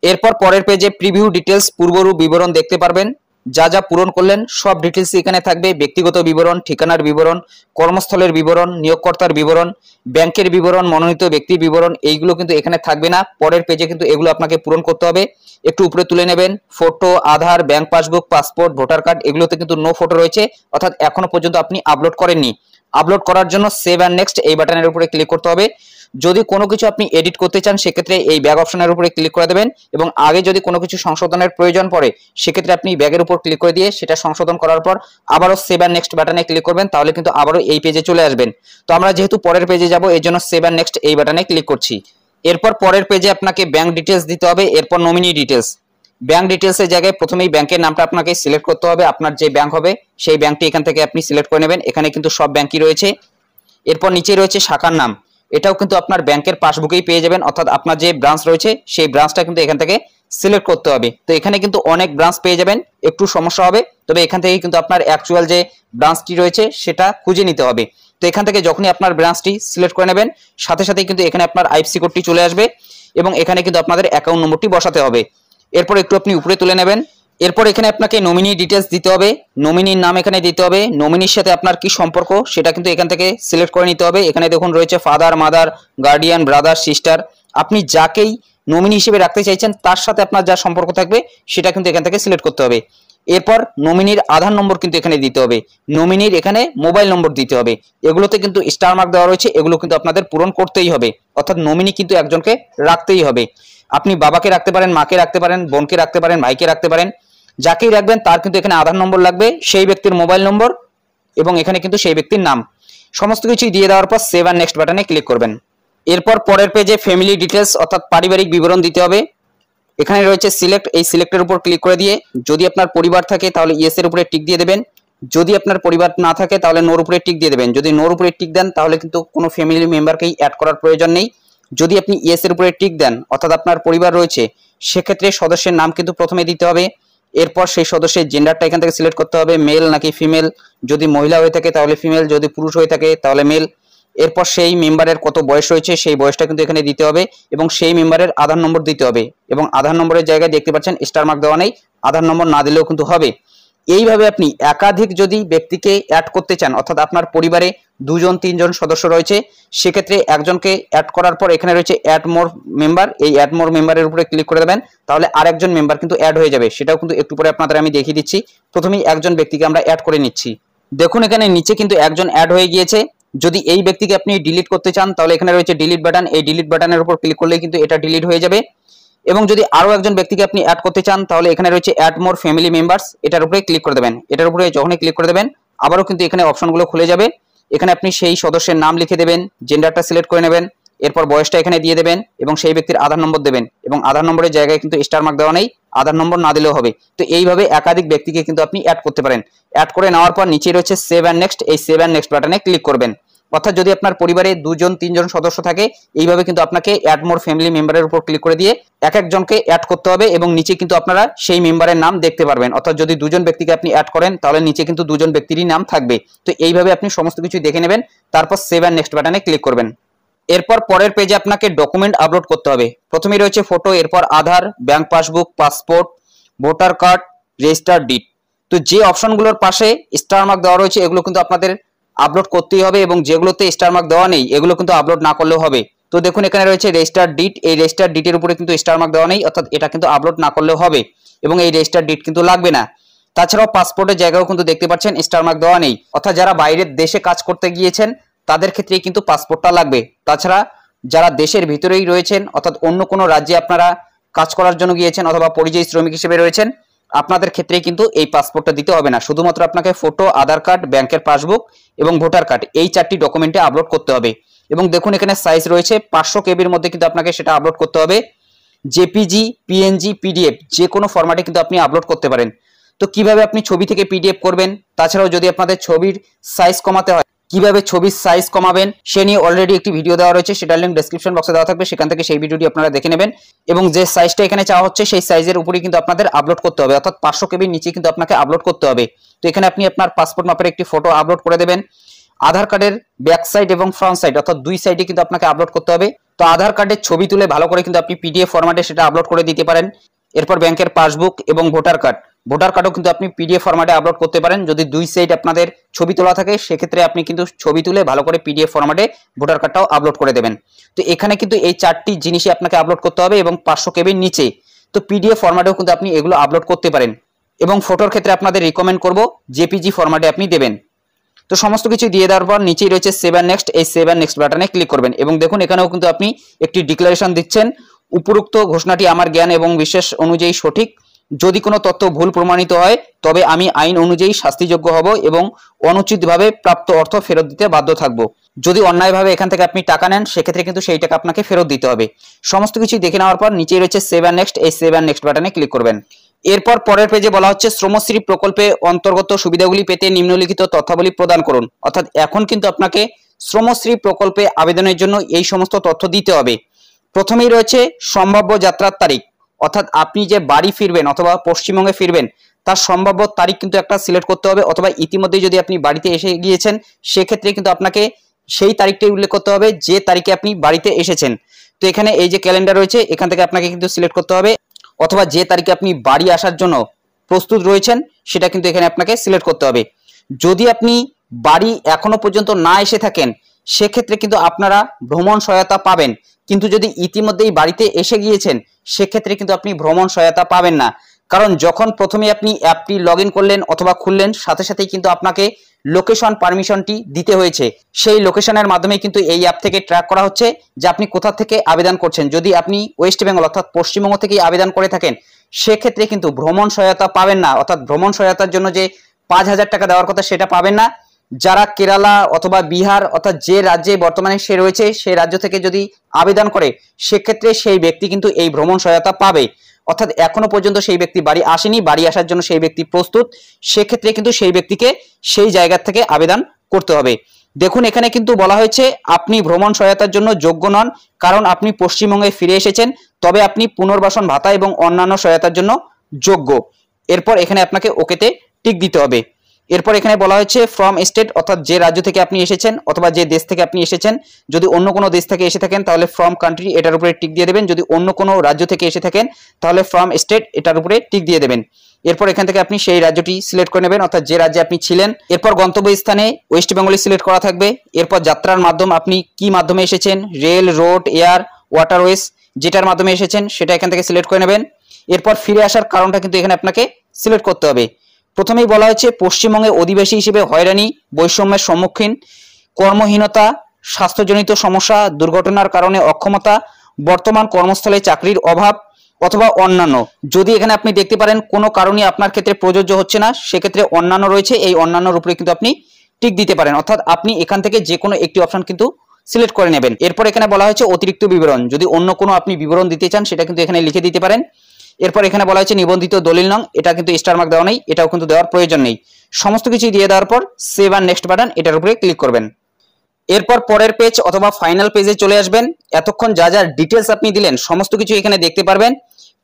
এরপর পরের পেজে প্রিভিউ ডিটেলস পূর্বরূপ বিবরণ দেখতে পারবেন। যা যা পূরণ করলেন সব ডিটেলস এখানে থাকবে। ব্যক্তিগত বিবরণ, ঠিকানার বিবরণ, কর্মস্থলের বিবরণ, নিয়োগকর্তার বিবরণ, ব্যাংকের বিবরণ, মনোনীত ব্যক্তির বিবরণ, এইগুলো কিন্তু এখানে থাকবে না। পরের পেজে কিন্তু এগুলো আপনাকে পূরণ করতে হবে। একটু উপরে তুলে নেবেন। Photo, Aadhaar, bank passbook, passport, voter card, এগুলোতে কিন্তু নো ফটো রয়েছে, অর্থাৎ এখনো পর্যন্ত আপনি আপলোড করেননি। আপলোড করার জন্য সেভ অ্যান্ড নেক্সট এই বাটনের উপরে ক্লিক করতে হবে। যদি কোনো কিছু আপনি এডিট করতে চান সেক্ষেত্রে এই ব্যাগ অপশনের উপরে ক্লিক করে দেবেন, এবং আগে যদি কোনো কিছু সংশোধনের প্রয়োজন পড়ে সেক্ষেত্রে আপনি ব্যাগের উপর ক্লিক করে দিয়ে সেটা সংশোধন করার পর আবারও সেভ অ্যান্ড নেক্সট বাটনে ক্লিক করবেন, তাহলে কিন্তু আবারও এই পেজে চলে আসবেন। তো আমরা যেহেতু পরের পেজে যাব এই জন্য সেভ অ্যান্ড নেক্সট এই বাটনে ক্লিক করছি। এরপর পরের পেজে আপনাকে ব্যাংক ডিটেলস দিতে হবে, এরপর নমিনি ডিটেলস। ব্যাংক ডিটেলসের জায়গায় প্রথমেই ব্যাংকের নামটা আপনাকে সিলেক্ট করতে হবে। আপনার যে ব্যাংক হবে সেই ব্যাংকটি এখান থেকে আপনি সিলেক্ট করে নেবেন। এখানে কিন্তু সব ব্যাংকই রয়েছে। এরপর নিচে রয়েছে শাখার নাম, এটাও কিন্তু আপনার ব্যাংকের পাসবুকেই পেয়ে যাবেন, অর্থাৎ আপনার যে ব্রাঞ্চ রয়েছে সেই ব্রাঞ্চটা কিন্তু এখান থেকে সিলেক্ট করতে হবে। তো এখানে কিন্তু অনেক ব্রাঞ্চ পেয়ে যাবেন, একটু সমস্যা হবে, তবে এখান থেকে কিন্তু আপনার অ্যাকচুয়াল যে ব্রাঞ্চটি রয়েছে সেটা খুঁজে নিতে হবে। তো এখান থেকে যখনই আপনার ব্রাঞ্চটি সিলেক্ট করে নেবেন সাথে সাথেই কিন্তু এখানে আপনার আইএফএসসি কোডটি চলে আসবে, এবং এখানে কিন্তু আপনাদের অ্যাকাউন্ট নম্বরটি বসাতে হবে। এরপর একটু আপনি উপরে তুলে নেবেন। এরপর এখানে আপনাকে নমিনি ডিটেলস দিতে হবে, নমিনির নাম এখানে দিতে হবে, নমিনির সাথে আপনার কি সম্পর্ক সেটা কিন্তু এখান থেকে সিলেক্ট করে নিতে হবে। এখানে দেখুন রয়েছে father, mother, guardian, brother, sister. আপনি যাকেই নমিনি হিসেবে রাখতে চাইছেন তার সাথে আপনার যা সম্পর্ক থাকবে সেটা কিন্তু এখান থেকে সিলেক্ট করতে হবে। এরপর নমিনির আধার নম্বর কিন্তু এখানে দিতে হবে, নমিনির এখানে মোবাইল নম্বর দিতে হবে। এগুলোতে কিন্তু স্টার মার্ক দেওয়া রয়েছে, এগুলো কিন্তু আপনাদের পূরণ করতেই হবে, অর্থাৎ নমিনি কিন্তু একজনকে রাখতেই হবে। আপনি বাবাকে রাখতে পারেন, মাকে রাখতে পারেন, বোনকে রাখতে পারেন, ভাইকে রাখতে পারেন, যাকেই রাখবেন তার কিন্তু এখানে আধার নম্বর লাগবে, সেই ব্যক্তির মোবাইল নম্বর, এবং এখানে কিন্তু সেই ব্যক্তির নাম। সমস্ত কিছুই দিয়ে দেওয়ার পর সেভ অ্যান্ড নেক্সট বাটনে ক্লিক করবেন। এরপর পরের পেজে ফ্যামিলি ডিটেলস অর্থাৎ পারিবারিক বিবরণ দিতে হবে। এখানে রয়েছে সিলেক্ট, এই সিলেক্টের উপর ক্লিক করে দিয়ে যদি আপনার পরিবার থাকে তাহলে ইয়েস এর উপরে টিক দিয়ে দেবেন, যদি আপনার পরিবার না থাকে তাহলে নোর উপরে টিক দিয়ে দেবেন। যদি নোর উপরে টিক দেন তাহলে কিন্তু কোনো ফ্যামিলি মেম্বারকেই অ্যাড করার প্রয়োজন নেই। যদি আপনি ইয়েস এর উপরে টিক দেন অর্থাৎ আপনার পরিবার রয়েছে, সেক্ষেত্রে সদস্যের নাম কিন্তু প্রথমে দিতে হবে। এরপর সেই সদস্যের জেন্ডারটা এখান থেকে সিলেক্ট করতে হবে, মেল নাকি ফিমেল, যদি মহিলা হয়ে থাকে তাহলে ফিমেল, যদি পুরুষ হয়ে থাকে তাহলে মেল। এরপর সেই মেম্বারের কত বয়স রয়েছে সেই বয়সটা কিন্তু এখানে দিতে হবে, এবং সেই মেম্বারের আধার নম্বর দিতে হবে, এবং আধার নম্বরের জায়গায় দেখতে পাচ্ছেন স্টার মার্ক দেওয়া নেই, আধার নম্বর না দিলেও কিন্তু হবে। এইভাবে আপনি একাধিক যদি ব্যক্তিকে অ্যাড করতে চান, অর্থাৎ আপনার পরিবারে 2 জন 3 জন সদস্য রয়েছে, সেক্ষেত্রে একজনকে অ্যাড করার পর এখানে রয়েছে অ্যাড মোর মেম্বার, এই অ্যাড মোর মেম্বারের উপরে ক্লিক করে দেবেন, তাহলে আরেকজন মেম্বার কিন্তু অ্যাড হয়ে যাবে। সেটাও কিন্তু একটু পরে আপনাদের আমি দেখিয়ে দিচ্ছি। প্রথমেই একজন ব্যক্তিকে আমরা অ্যাড করে নিচ্ছি। দেখুন এখানে নিচে কিন্তু একজন অ্যাড হয়ে গিয়েছে। যদি এই ব্যক্তিকে আপনি ডিলিট করতে চান তাহলে এখানে রয়েছে ডিলিট বাটন, এই ডিলিট বাটনের উপর ক্লিক করলে কিন্তু এটা ডিলিট হয়ে যাবে। এবং যদি আরো একজন ব্যক্তিকে আপনি অ্যাড করতে চান তাহলে এখানে রয়েছে অ্যাড মোর ফ্যামিলি মেম্বার্স, এটার উপরে ক্লিক করে দেবেন। এটার উপরে যখনই ক্লিক করে দেবেন আবারও কিন্তু এখানে অপশনগুলো খুলে যাবে। এখানে আপনি সেই সদস্যের নাম লিখে দেবেন, জেন্ডারটা সিলেক্ট করে নেবেন, এরপর বয়সটা এখানে দিয়ে দেবেন, এবং সেই ব্যক্তির আধার নম্বর দেবেন, এবং আধার নম্বরের জায়গায় কিন্তু স্টার মার্ক দেওয়া নেই, আধার নম্বর না দিলেও হবে। তো এইভাবে একাধিক ব্যক্তিকে কিন্তু আপনি অ্যাড করতে পারেন। অ্যাড করে নেওয়ার পর নিচে রয়েছে সেভ অ্যান্ড নেক্সট, এই সেভ অ্যান্ড নেক্সট বাটনে ক্লিক করবেন। অর্থাৎ যদি আপনার পরিবারে 2 জন 3 জন সদস্য থাকে এইভাবে কিন্তু আপনাকে অ্যাড মোর ফ্যামিলি মেম্বারের উপর ক্লিক করে দিয়ে এক একজনকে অ্যাড করতে হবে, এবং নিচে কিন্তু আপনারা সেই মেম্বারের নাম দেখতে পারবেন। অর্থাৎ যদি 2 জন ব্যক্তিকে আপনি অ্যাড করেন তাহলে নিচে কিন্তু 2 জন ব্যক্তিরই নাম থাকবে। তো এইভাবে আপনি সমস্ত কিছু দেখে নেবেন, তারপর সেভ অ্যান্ড নেক্সট বাটনে ক্লিক করবেন। এরপর পরের পেজে আপনাকে ডকুমেন্ট আপলোড করতে হবে। প্রথমেই রয়েছে ফটো, এরপর Aadhaar, bank passbook, passport, voter card, register deed. তো যে অপশনগুলোর পাশে স্টার মার্ক দেওয়া রয়েছে এগুলো কিন্তু আপনাদের আপলোড করতেই হবে, এবং যেগুলোতে স্টার মার্ক দেওয়া নেই এগুলো কিন্তু আপলোড না করলেও হবে। তো দেখুন এখানে রয়েছে রেজিস্টার ডিড, এই রেজিস্টার ডিটের উপরে কিন্তু স্টার মার্ক দেওয়া নেই, অর্থাৎ এটা কিন্তু আপলোড না করলেও হবে, এবং এই রেজিস্টার ডিড কিন্তু লাগবে না। তাছাড়াও পাসপোর্টের জায়গাও কিন্তু দেখতে পাচ্ছেন স্টার মার্ক দেওয়া নেই, অর্থাৎ যারা বাইরের দেশে কাজ করতে গিয়েছেন তাদের ক্ষেত্রেই কিন্তু পাসপোর্টটা লাগবে। তাছাড়া যারা দেশের ভিতরেই রয়েছেন, অর্থাৎ অন্য কোনো রাজ্যে আপনারা কাজ করার জন্য গিয়েছেন অথবা পরিযায়ী শ্রমিক হিসেবে রয়েছেন, আপনাদের ক্ষেত্রে কিন্তু এই পাসপোর্টটা দিতে হবে না। শুধুমাত্র আপনাকে ফটো, আধার কার্ড, ব্যাংকের পাসবুক এবং ভোটার কার্ড, এই 4টি ডকুমেন্টে আপলোড করতে হবে। এবং দেখুন এখানে সাইজ রয়েছে 500 কেবির মধ্যে কিন্তু আপনাকে সেটা আপলোড করতে হবে। জেপিজি, পিএনজি, পিডিএফ যে কোনো ফরম্যাটে কিন্তু আপনি আপলোড করতে পারেন। তো কিভাবে আপনি ছবি থেকে পিডিএফ করবেন, তাছাড়াও যদি আপনাদের ছবির সাইজ কমাতে হয় কিভাবে ছবির সাইজ কমাবেন সে নিয়ে অলরেডি একটি ভিডিও দেওয়া রয়েছে, সেটার লিংক ডেসক্রিপশন বক্সে দেওয়া থাকবে, সেখান থেকে সেই ভিডিওটি আপনারা দেখে নেবেন। এবং যে সাইজটা এখানে চাওয়া হচ্ছে সেই সাইজের উপরেই কিন্তু আপনাদের আপলোড করতে হবে, অর্থাৎ 500 কেবির নিচে কিন্তু আপনাকে আপলোড করতে হবে। তো এখানে আপনি আপনার পাসপোর্ট মাপের একটি ফটো আপলোড করে দেবেন। আধার কার্ডের ব্যাক সাইড এবং ফ্রন্ট সাইড অর্থাৎ দুই সাইডে কিন্তু আপনাকে আপলোড করতে হবে। তো আধার কার্ডের ছবি তুলে ভালো করে কিন্তু আপনি পিডিএফ ফরম্যাটে সেটা আপলোড করে দিতে পারেন। এরপর ব্যাংকের পাসবুক এবং ভোটার কার্ডও কিন্তু আপনি পিডিএফ ফরম্যাটে আপলোড করতে পারেন। যদি দুই সাইড আপনাদের ছবি তোলা থাকে সেক্ষেত্রে আপনি কিন্তু ছবি তুলে ভালো করে পিডিএফ ফরম্যাটে ভোটার কার্ডটাও আপলোড করে দেবেন। তো এখানে কিন্তু এই 4টি জিনিসই আপনাকে আপলোড করতে হবে এবং 500 কেবির নিচে। তো পিডিএফ ফরম্যাটেও কিন্তু আপনি এগুলো আপলোড করতে পারেন এবং ফটোর ক্ষেত্রে আপনাদের রিকমেন্ড করব জেপিজি ফরম্যাটে আপনি দেবেন। তো সমস্ত কিছু দিয়ে দেওয়ার পর নিচেই রয়েছে সেভ এন্ড নেক্সট, এই সেভ এন্ড নেক্সট বাটনে ক্লিক করবেন এবং দেখুন এখানেও কিন্তু আপনি একটি ডিক্লারেশন দিচ্ছেন, উপরোক্ত ঘোষণাটি আমার জ্ঞান এবং বিশ্বাস অনুযায়ী সঠিক। যদি কোনো তথ্য ভুল প্রমাণিত হয় তবে আমি আইন অনুযায়ী শাস্তিযোগ্য হব এবং অনুচিতভাবে প্রাপ্ত অর্থ ফেরত দিতে বাধ্য থাকব। যদি অন্যায়ভাবে এখান থেকে আপনি টাকা নেন সেক্ষেত্রে কিন্তু সেই টাকা আপনাকে ফেরত দিতে হবে। সমস্ত কিছু দেখে নেওয়ার পর নিচেই রয়েছে সেভ এন্ড নেক্সট, এই সেভ এন্ড নেক্সট বাটনে ক্লিক করবেন। এরপর পরের পেজে বলা হচ্ছে শ্রমশ্রী প্রকল্পে অন্তর্গত সুবিধাগুলি পেতে নিম্নলিখিত তথ্যাবলী প্রদান করুন। অর্থাৎ এখন কিন্তু আপনাকে শ্রমশ্রী প্রকল্পে আবেদনের জন্য এই সমস্ত তথ্য দিতে হবে। প্রথমেই রয়েছে সম্ভাব্য যাত্রার তারিখ, অর্থাৎ আপনি যে বাড়ি ফিরবেন অথবা পশ্চিমবঙ্গে ফিরবেন তার সম্ভাব্য তারিখ কিন্তু একটা সিলেক্ট করতে হবে, অথবা ইতিমধ্যে যদি আপনি বাড়িতে এসে গিয়েছেন সেক্ষেত্রে কিন্তু আপনাকে সেই তারিখটাই উল্লেখ করতে হবে যে তারিখে আপনি বাড়িতে এসেছেন। তো এখানে এই যে ক্যালেন্ডার রয়েছে এখান থেকে আপনাকে কিন্তু সিলেক্ট করতে হবে, অথবা যে তারিখে আপনি বাড়ি আসার জন্য প্রস্তুত রয়েছেন সেটা কিন্তু এখানে আপনাকে সিলেক্ট করতে হবে। যদি আপনি বাড়ি এখনো পর্যন্ত না এসে থাকেন সেক্ষেত্রে কিন্তু আপনারা ভ্রমণ সহায়তা পাবেন, কিন্তু যদি ইতিমধ্যেই বাড়িতে এসে গিয়েছেন সেক্ষেত্রে কিন্তু আপনি ভ্রমণ সহায়তা পাবেন না। কারণ যখন প্রথমে আপনি অ্যাপটি লগ ইন করলেন অথবা খুললেন সাথে সাথেই কিন্তু আপনাকে লোকেশন পারমিশনটি দিতে হয়েছে, সেই লোকেশনের মাধ্যমে কিন্তু এই অ্যাপ থেকে ট্র্যাক করা হচ্ছে যে আপনি কোথা থেকে আবেদন করছেন। যদি আপনি ওয়েস্ট বেঙ্গল অর্থাৎ পশ্চিমবঙ্গ থেকেই আবেদন করে থাকেন সেক্ষেত্রে কিন্তু ভ্রমণ সহায়তা পাবেন না, অর্থাৎ ভ্রমণ সহায়তার জন্য যে 5,000 টাকা দেওয়ার কথা সেটা পাবেন না। যারা কেরালা অথবা বিহার অর্থাৎ যে রাজ্যে বর্তমানে সে রয়েছে সেই রাজ্য থেকে যদি আবেদন করে সেক্ষেত্রে সেই ব্যক্তি কিন্তু এই ভ্রমণ সহায়তা পাবে। অর্থাৎ এখনো পর্যন্ত সেই ব্যক্তি বাড়ি আসেনি, বাড়ি আসার জন্য সেই ব্যক্তি প্রস্তুত, সেক্ষেত্রে কিন্তু সেই ব্যক্তিকে সেই জায়গা থেকে আবেদন করতে হবে। দেখুন এখানে কিন্তু বলা হয়েছে আপনি ভ্রমণ সহায়তার জন্য যোগ্য নন কারণ আপনি পশ্চিমবঙ্গে ফিরে এসেছেন, তবে আপনি পুনর্বাসন ভাতা এবং অন্যান্য সহায়তার জন্য যোগ্য। এরপর এখানে আপনাকে ওকেতে টিক দিতে হবে। এরপর এখানে বলা হয়েছে ফ্রম স্টেট, অর্থাৎ যে রাজ্য থেকে আপনি এসেছেন অথবা যে দেশ থেকে আপনি এসেছেন। যদি অন্য কোনো দেশ থেকে এসে থাকেন তাহলে ফ্রম কান্ট্রি এটার উপরে টিক দিয়ে দেবেন, যদি অন্য কোনো রাজ্য থেকে এসে থাকেন তাহলে ফ্রম স্টেট এটার উপরে টিক দিয়ে দেবেন। এরপর এখান থেকে আপনি সেই রাজ্যটি সিলেক্ট করে নেবেন, অর্থাৎ যে রাজ্যে আপনি ছিলেন। এরপর গন্তব্যস্থানে ওয়েস্ট বেঙ্গলে সিলেক্ট করা থাকবে। এরপর যাত্রার মাধ্যম আপনি কি মাধ্যমে এসেছেন, রেল, রোড, এয়ার, ওয়াটারওয়েজ যেটার মাধ্যমে এসেছেন সেটা এখান থেকে সিলেক্ট করে নেবেন। এরপর ফিরে আসার কারণটা কিন্তু এখানে আপনাকে সিলেক্ট করতে হবে। প্রথমেই বলা হয়েছে পশ্চিমবঙ্গে অধিবাসী হিসেবে হয়রানি, বৈষম্যের সম্মুখীন, কর্মহীনতা, স্বাস্থ্যজনিত সমস্যা, দুর্ঘটনার কারণে অক্ষমতা, বর্তমান কর্মস্থলে চাকরির অভাব অথবা অন্যান্য। যদি এখানে আপনি দেখতে পারেন কোনো কারণে আপনার ক্ষেত্রে প্রযোজ্য হচ্ছে না সেক্ষেত্রে অন্যান্য রয়েছে, এই অন্যান্যর উপরে কিন্তু আপনি টিক দিতে পারেন, অর্থাৎ আপনি এখান থেকে যে কোনো একটি অপশন কিন্তু সিলেক্ট করে নেবেন। এরপর এখানে বলা হয়েছে অতিরিক্ত বিবরণ, যদি অন্য কোনো আপনি বিবরণ দিতে চান সেটা কিন্তু এখানে লিখে দিতে পারেন। এরপর এখানে বলা হয়েছে নিবন্ধিত দলিল নং, এটা কিন্তু স্টার মার্ক দেওয়া নেই, এটাও কিন্তু দেওয়ার প্রয়োজন নেই। সমস্ত কিছু দিয়ে দেওয়ার পর সেভ আর নেক্সট বাটন এটার উপরে ক্লিক করবেন। এরপর পরের পেজ অথবা ফাইনাল পেজে চলে আসবেন। এতক্ষণ যা যা ডিটেলস আপনি দিলেন সমস্ত কিছু এখানে দেখতে পারবেন।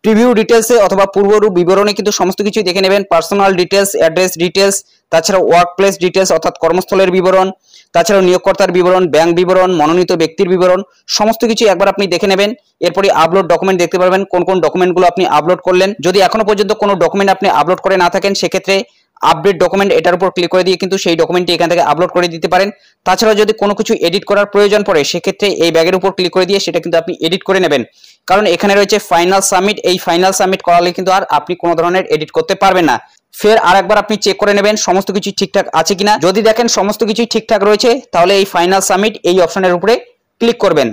প্রিভিউ ডিটেলসে অথবা পূর্বরূপ বিবরণে কিন্তু সমস্ত কিছু দেখে নেবেন। পার্সোনাল ডিটেলস, অ্যাড্রেস ডিটেলস, তাছাড়া ওয়ার্ক প্লেস ডিটেলস অর্থাৎ কর্মস্থলের বিবরণ, তাছাড়াও নিয়োগকর্তার বিবরণ, ব্যাংক বিবরণ, মনোনীত ব্যক্তির বিবরণ, সমস্ত কিছু একবার আপনি দেখে নেবেন। এরপরে আপলোড ডকুমেন্ট দেখতে পারবেন কোন কোন ডকুমেন্টগুলো আপনি আপলোড করলেন। যদি এখনো পর্যন্ত কোনো ডকুমেন্ট আপনি আপলোড করে না থাকেন সেক্ষেত্রে আপডেট ডকুমেন্ট এটার উপর ক্লিক করে দিয়ে কিন্তু সেই ডকুমেন্টটি এখান থেকে আপলোড করে দিতে পারেন। তাছাড়া যদি কোনো কিছু এডিট করার প্রয়োজন পড়ে সেক্ষেত্রে এই ব্যাগের উপর ক্লিক করে দিয়ে সেটা কিন্তু আপনি এডিট করে নেবেন, কারণ এখানে রয়েছে ফাইনাল সাবমিট। এই ফাইনাল সাবমিট করালে কিন্তু আর আপনি কোনো ধরনের এডিট করতে পারবেন না। ফের আরেকবার আপনি চেক করে নেবেন সমস্ত কিছু ঠিকঠাক আছে কিনা। যদি দেখেন সমস্ত কিছুই ঠিকঠাক রয়েছে তাহলে এই ফাইনাল সাবমিট এই অপশনের উপরে ক্লিক করবেন।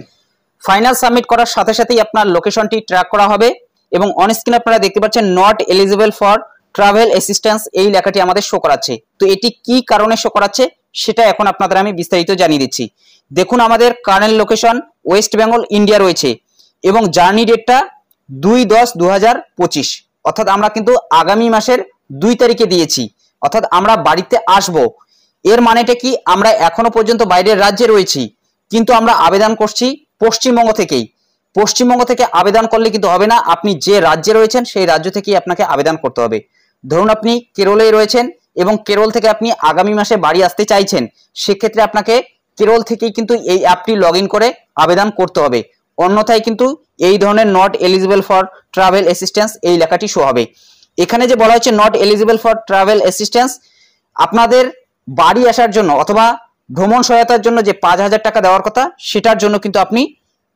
ফাইনাল সাবমিট করার সাথে সাথেই আপনার লোকেশনটি ট্র্যাক করা হবে এবং অন স্ক্রিন আপনারা দেখতে পাচ্ছেন not eligible for travel assistance এই লেখাটি আমাদের শো করাচ্ছে। তো এটি কি কারণে শো করাচ্ছে সেটা এখন আপনাদের আমি বিস্তারিত জানিয়ে দিচ্ছি। দেখুন আমাদের current location West Bengal India রয়েছে এবং জার্নি ডেটটা 2/10/2025, অর্থাৎ আমরা কিন্তু আগামী মাসের 2 তারিখে দিয়েছি, অর্থাৎ আমরা বাড়িতে আসব। এর মানেটা কি, আমরা এখনো পর্যন্ত বাইরের রাজ্যে রয়েছি, কিন্তু আমরা আবেদন করছি পশ্চিমবঙ্গ থেকেই। পশ্চিমবঙ্গ থেকে আবেদন করলে কিন্তু হবে না, আপনি যে রাজ্যে রয়েছেন সেই রাজ্য থেকেই আপনাকে আবেদন করতে হবে। ধরুন আপনি কেরলে রয়েছেন এবং কেরল থেকে আপনি আগামী মাসে বাড়ি আসতে চাইছেন, সেক্ষেত্রে আপনাকে কেরল থেকেই কিন্তু এই অ্যাপটি লগ ইন করে আবেদন করতে হবে। অন্যথায় কিন্তু এই ধরনের not eligible for travel assistance এই লেখাটি শো হবে। এখানে যে বলা হচ্ছে not eligible for travel assistance, আপনাদের বাড়ি আসার জন্য অথবা ভ্রমণ সহায়তার জন্য যে 5,000 টাকা দেওয়ার কথা সেটার জন্য কিন্তু আপনি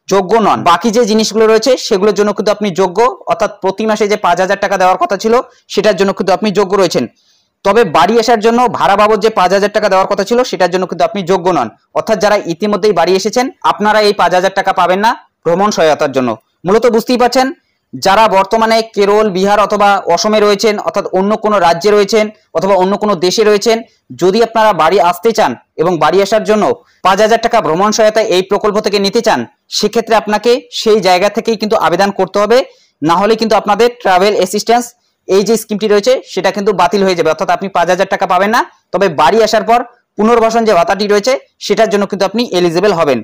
যোগ্য নন। বাকি যে জিনিসগুলো রয়েছে সেগুলোর জন্য কিন্তু আপনি যোগ্য, অর্থাৎ প্রতি মাসে যে 5,000 টাকা দেওয়ার কথা ছিল সেটার জন্য কিন্তু আপনি যোগ্য রয়েছেন। তবে বাড়ি আসার জন্য ভাড়া বাবদ যে 5,000 টাকা দেওয়ার কথা ছিল সেটার জন্য কিন্তু আপনি যোগ্য নন। অর্থাৎ যারা ইতিমধ্যেই বাড়ি এসেছেন আপনারা এই 5,000 টাকা পাবেন না ভ্রমণ সহায়তার জন্য। মূলত বুঝতেই পারছেন, যারা বর্তমানে কেরল, বিহার অথবা অসমে রয়েছেন, অর্থাৎ অন্য কোনো রাজ্যে রয়েছেন অথবা অন্য কোনো দেশে রয়েছেন, যদি আপনারা বাড়ি আসতে চান এবং বাড়ি আসার জন্য 5,000 টাকা ভ্রমণ সহায়তা এই প্রকল্প থেকে নিতে চান, সেক্ষেত্রে আপনাকে সেই জায়গা থেকেই কিন্তু আবেদন করতে হবে। না হলে কিন্তু আপনাদের ট্রাভেল অ্যাসিস্ট্যান্স এই যে স্কিমটি রয়েছে সেটা কিন্তু বাতিল হয়ে যাবে, অর্থাৎ আপনি 5,000 টাকা পাবেন না। তবে বাড়ি আসার পর পুনর্বাসন যে ভাতাটি রয়েছে সেটার জন্য কিন্তু আপনি এলিজিবল হবেন।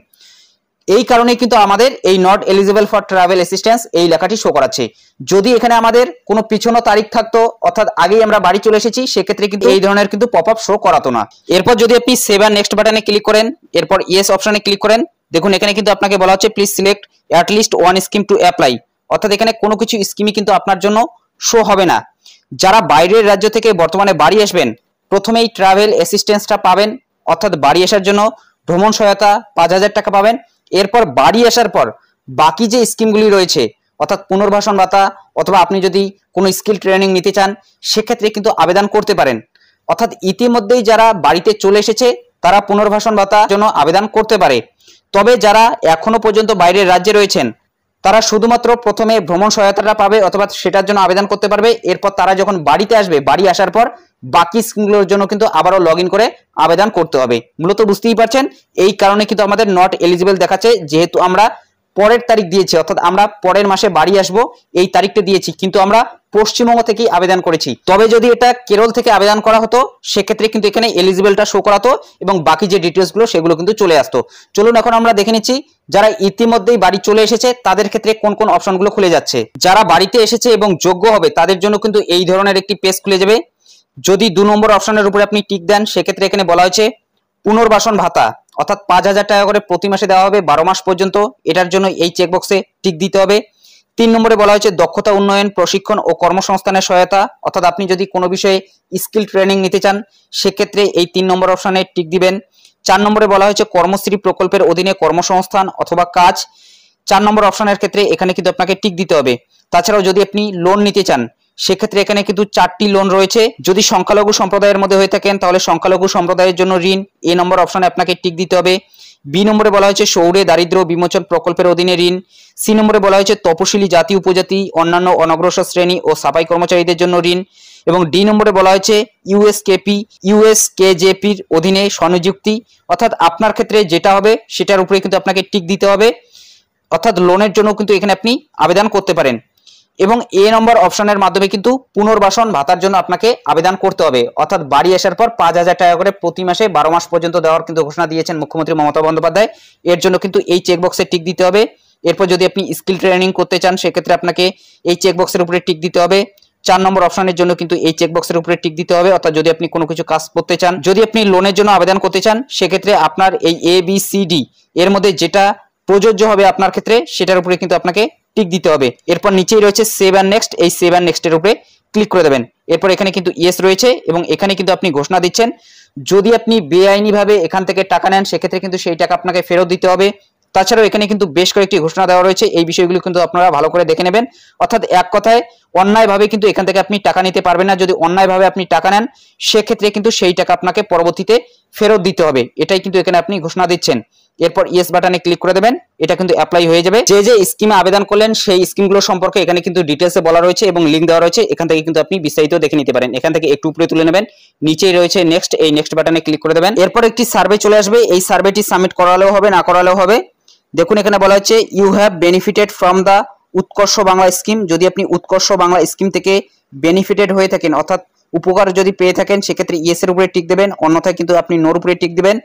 এই কারণে কিন্তু আমাদের এই not eligible for travel assistance এই লেখাটি শো করাচ্ছে। যদি এখানে আমাদের কোনো পিছনো তারিখ থাকতো, অর্থাৎ আগেই আমরা বাড়ি চলে এসেছি, সেক্ষেত্রে কিন্তু এই ধরনের কিন্তু পপ আপ শো করাতো না। এরপর যদি আপনি সেভ আর নেক্সট বাটনে ক্লিক করেন, এরপর ইয়েস অপশনে ক্লিক করেন, দেখুন এখানে কিন্তু আপনাকে বলা হচ্ছে please select at least one scheme to apply, অর্থাৎ এখানে কোনো কিছু স্কিমই কিন্তু আপনার জন্য শো হবে না। যারা বাইরের রাজ্য থেকে বর্তমানে বাড়ি আসবেন প্রথমেই ট্রাভেল অ্যাসিস্ট্যান্সটা পাবেন, অর্থাৎ বাড়ি আসার জন্য ভ্রমণ সহায়তা 5,000 টাকা পাবেন। এরপর বাড়ি আসার পর বাকি যে স্কিমগুলি রয়েছে, অর্থাৎ পুনর্বাসন ভাতা অথবা আপনি যদি কোনো স্কিল ট্রেনিং নিতে চান সেক্ষেত্রে কিন্তু আবেদন করতে পারেন। অর্থাৎ ইতিমধ্যেই যারা বাড়িতে চলে এসেছে তারা পুনর্বাসন ভাতার জন্য আবেদন করতে পারে। তবে যারা এখনো পর্যন্ত বাইরের রাজ্যে রয়েছেন তারা শুধুমাত্র প্রথমে ভ্রমণ সহায়তাটা পাবে অথবা সেটার জন্য আবেদন করতে পারবে। এরপর তারা যখন বাড়িতে আসবে, বাড়ি আসার পর বাকি স্কিমগুলোর জন্য কিন্তু আবারও লগ ইন করে আবেদন করতে হবে। মূলত বুঝতেই পারছেন, এই কারণে কিন্তু আমাদের নট এলিজিবল দেখাচ্ছে, যেহেতু আমরা পরের তারিখ দিয়েছি, অর্থাৎ আমরা পরের মাসে বাড়ি আসব এই তারিখটা দিয়েছি, কিন্তু আমরা পশ্চিমবঙ্গ থেকেই আবেদন করেছি। তবে যদি এটা কেরল থেকে আবেদন করা হতো সেক্ষেত্রে কিন্তু এখানে এলিজিবলটা শো করাতো এবং বাকি যে ডিটেলসগুলো সেগুলো কিন্তু চলে আসতো। চলুন এখন আমরা দেখে নিচ্ছি যারা ইতিমধ্যেই বাড়ি চলে এসেছে তাদের ক্ষেত্রে কোন কোন অপশনগুলো খুলে যাচ্ছে। যারা বাড়িতে এসেছে এবং যোগ্য হবে তাদের জন্য কিন্তু এই ধরনের একটি পেজ খুলে যাবে। যদি 2 নম্বর অপশনের উপরে আপনি টিক দেন সেক্ষেত্রে এখানে বলা হয়েছে পুনর্বাসন ভাতা, অর্থাৎ 5,000 টাকা করে প্রতি মাসে দেওয়া হবে 12 মাস পর্যন্ত, এটার জন্য এই চেকবক্সে টিক দিতে হবে। 3 নম্বরে বলা হয়েছে দক্ষতা উন্নয়ন, প্রশিক্ষণ ও কর্মসংস্থানের সহায়তা, অর্থাৎ আপনি যদি কোনো বিষয়ে স্কিল ট্রেনিং নিতে চান সেক্ষেত্রে এই 3 নম্বর অপশনে টিক দিবেন। 4 নম্বরে বলা হয়েছে কর্মশ্রী প্রকল্পের অধীনে কর্মসংস্থান অথবা কাজ, 4 নম্বর অপশনের ক্ষেত্রে এখানে কিন্তু আপনাকে টিক দিতে হবে। তাছাড়াও যদি আপনি লোন নিতে চান সেক্ষেত্রে এখানে কিন্তু 4টি লোন রয়েছে। যদি সংখ্যালঘু সম্প্রদায়ের মধ্যে হয়ে থাকেন তাহলে সংখ্যালঘু সম্প্রদায়ের জন্য ঋণ, এ নম্বর অপশনে আপনাকে টিক দিতে হবে। বি নম্বরে বলা হয়েছে শহুরে দারিদ্র বিমোচন প্রকল্পের অধীনে ঋণ। সি নম্বরে বলা হয়েছে তপশিলি জাতি উপজাতি অন্যান্য অনগ্রসর শ্রেণী ও সাফাই কর্মচারীদের জন্য ঋণ। এবং ডি নম্বরে বলা হয়েছে ইউএসকেজেপির অধীনে স্বনিযুক্তি, অর্থাৎ আপনার ক্ষেত্রে যেটা হবে সেটার উপরে কিন্তু আপনাকে টিক দিতে হবে, অর্থাৎ লোনের জন্য কিন্তু এখানে আপনি আবেদন করতে পারেন। এবং এ নম্বর অপশনের মাধ্যমে কিন্তু পুনর্বাসন ভাতার জন্য আপনাকে আবেদন করতে হবে, অর্থাৎ বাড়ি আসার পর 5,000 টাকা করে প্রতি মাসে 12 মাস পর্যন্ত দেওয়ার কিন্তু ঘোষণা দিয়েছেন মুখ্যমন্ত্রী মমতা বন্দ্যোপাধ্যায়। এর জন্য কিন্তু এই চেকবক্সে টিক দিতে হবে। এরপর যদি আপনি স্কিল ট্রেনিং করতে চান সেক্ষেত্রে আপনাকে এই চেকবক্সের উপরে টিক দিতে হবে। 4 নম্বর অপশনের জন্য কিন্তু এই চেকবক্সের উপরে টিক দিতে হবে, অর্থাৎ যদি আপনি কোনো কিছু কাজ করতে চান। যদি আপনি লোনের জন্য আবেদন করতে চান সেক্ষেত্রে আপনার এই ABCD এর মধ্যে যেটা প্রযোজ্য হবে আপনার ক্ষেত্রে সেটার উপরে কিন্তু আপনাকে টিক দিতে হবে। এরপর নিচেই রয়েছে সেভ এন্ড নেক্সট, এই সেভ এন্ড নেক্সটের উপরে ক্লিক করে দেবেন। এরপর এখানে কিন্তু ইয়েস রয়েছে এবং এখানে কিন্তু আপনি ঘোষণা দিচ্ছেন যদি আপনি বেআইনিভাবে এখান থেকে টাকা নেন সেক্ষেত্রে কিন্তু সেই টাকা আপনাকে ফেরত দিতে হবে। তাছাড়াও এখানে কিন্তু বেশ কয়েকটি ঘোষণা দেওয়া রয়েছে, এই বিষয়গুলো কিন্তু আপনারা ভালো করে দেখে নেবেন। অর্থাৎ এক কথায় অন্যায়ভাবে কিন্তু এখান থেকে আপনি টাকা নিতে পারবেন না। যদি অন্যায়ভাবে আপনি টাকা নেন সেক্ষেত্রে কিন্তু সেই টাকা আপনাকে পরবর্তীতে ফেরত দিতে হবে, এটাই কিন্তু এখানে আপনি ঘোষণা দিচ্ছেন। এরপর ইয়েস বাটনে ক্লিক করে দেবেন, এটা কিন্তু অ্যাপ্লাই হয়ে যাবে। যে যে স্কিমে আবেদন করলেন সেই স্কিমগুলো সম্পর্কে এখানে কিন্তু ডিটেলসে বলা রয়েছে এবং লিঙ্ক দেওয়া রয়েছে, এখান থেকে কিন্তু আপনি বিস্তারিত দেখে নিতে পারেন। এখান থেকে একটু উপরে তুলে নেবেন, নিচেই রয়েছে নেক্সট, এই নেক্সট বাটনে ক্লিক করে দেবেন। এরপর একটি সার্ভে চলে আসবে, এই সার্ভেটি সাবমিট করালেও হবে না করালেও হবে। দেখুন এখানে বলা হচ্ছে you have benefited from the Utkarsh Bangla scheme. যদি আপনি উৎকর্ষ বাংলা স্কিম থেকে বেনিফিটেড হয়ে থাকেন, অর্থাৎ উপকার যদি পেয়ে থাকেন সেক্ষেত্রে ইয়েস এর উপরে টিক দেবেন, অন্যথায় কিন্তু আপনি নোর উপরে টিক দেবেন।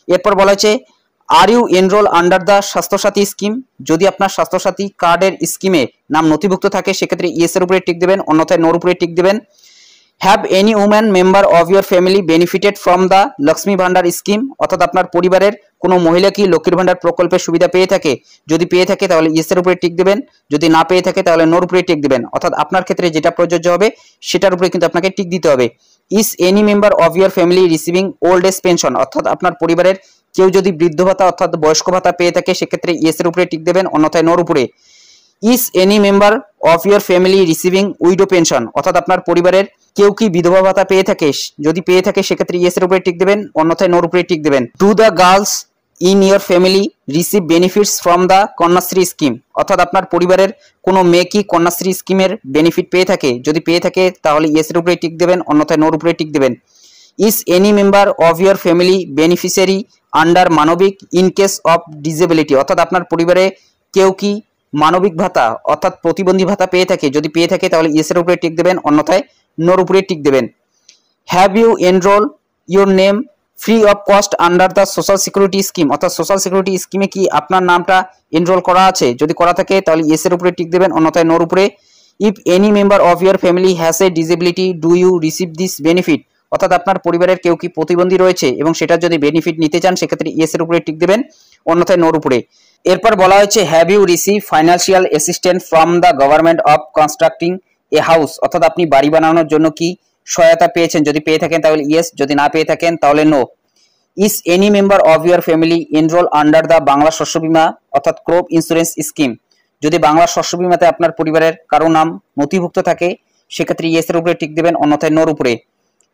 এরপর বলা হয়েছে are you enrol under the Swasthyasathi scheme, যদি আপনার স্বাস্থ্যসাথী কার্ডের স্কিমে নাম নথিভুক্ত থাকে সেক্ষেত্রে ইয়েস এর উপরে টিক দেবেন, অন্যথায় নোর উপরে টিক দেবেন। Have any woman member of your family benefited from the Lakshmi Bhandar scheme, অর্থাৎ আপনার পরিবারের কোনো মহিলা কি লক্ষ্মীর ভান্ডার প্রকল্পের সুবিধা পেয়ে থাকে, যদি পেয়ে থাকে তাহলে ইয়েস এর উপরে টিক দেবেন, যদি না পেয়ে থাকে তাহলে নোর উপরে টিক দেবেন। অর্থাৎ আপনার ক্ষেত্রে যেটা প্রযোজ্য হবে সেটার উপরে কিন্তু আপনাকে টিক দিতে হবে। Is any member of your family receiving old age pension, অর্থাৎ আপনার পরিবারের কেউ যদি বৃদ্ধ ভাতা অর্থাৎ বয়স্ক ভাতা পেয়ে থাকে সেক্ষেত্রে ইয়েস এর উপরে টিক দেবেন, অন্যথায় নোর উপরে। Is any member of your family receiving widow pension, অর্থাৎ আপনার পরিবারের কেউ কি বিধবা ভাতা পেয়ে থাকে, যদি পেয়ে থাকে সেক্ষেত্রে ইয়েস এর উপরে টিক দেবেন, অন্যথায় নোর উপরে টিক দেবেন। Do the girls in your family receive benefits from the Kanyashree scheme, অর্থাৎ আপনার পরিবারের কোনো মেয়ে কি কন্যাশ্রী স্কিমের বেনিফিট পেয়ে থাকে, যদি পেয়ে থাকে তাহলে ইয়েস এর উপরে টিক দেবেন, অন্যথায় নোর উপরে টিক দেবেন। Is any member of your family beneficiary under মানবিক ইন কেস অফ ডিসেবিলিটি, অর্থাৎ আপনার পরিবারে কেউ কি মানবিক ভাতা অর্থাৎ প্রতিবন্ধী ভাতা পেয়ে থাকে, যদি পেয়ে থাকে তাহলে ইয়েস এর উপরে টিক দেবেন, অন্যথায় নোর উপরে টিক দেবেন। Have you enrol your name free of cost under the social security scheme, অর্থাৎ সোশ্যাল সিকিউরিটি স্কিমে কি আপনার নামটা এনরোল করা আছে, যদি করা থাকে তাহলে ইয়েস এর উপরে টিক দেবেন, অন্যথায় নোর উপরে। If any member of your family has a disability do you receive this benefit, অর্থাৎ আপনার পরিবারের কেউ কি প্রতিবন্ধী রয়েছে এবং সেটা যদি বেনিফিট নিতে চান সেক্ষেত্রে ইয়েস এর উপরে টিক দেবেন, অন্যথায় নোর উপরে। এরপর বলা হয়েছে have you receive financial assistance from the government of constructing a house, অর্থাৎ আপনি বাড়ি বানানোর জন্য কি সহায়তা পেয়েছেন, যদি পেয়ে থাকেন তাহলে ইয়েস, যদি না পেয়ে থাকেন তাহলে no. Is any member of your family enrol under the Bangla Shasya Bima অর্থাৎ ক্রপ ইন্স্যুরেন্স স্কিম, যদি বাংলা শস্য বীমাতে আপনার পরিবারের কারো নাম নথিভুক্ত থাকে সেক্ষেত্রে ইয়েস এর উপরে টিক দেবেন, অন্যথায় নোর উপরে।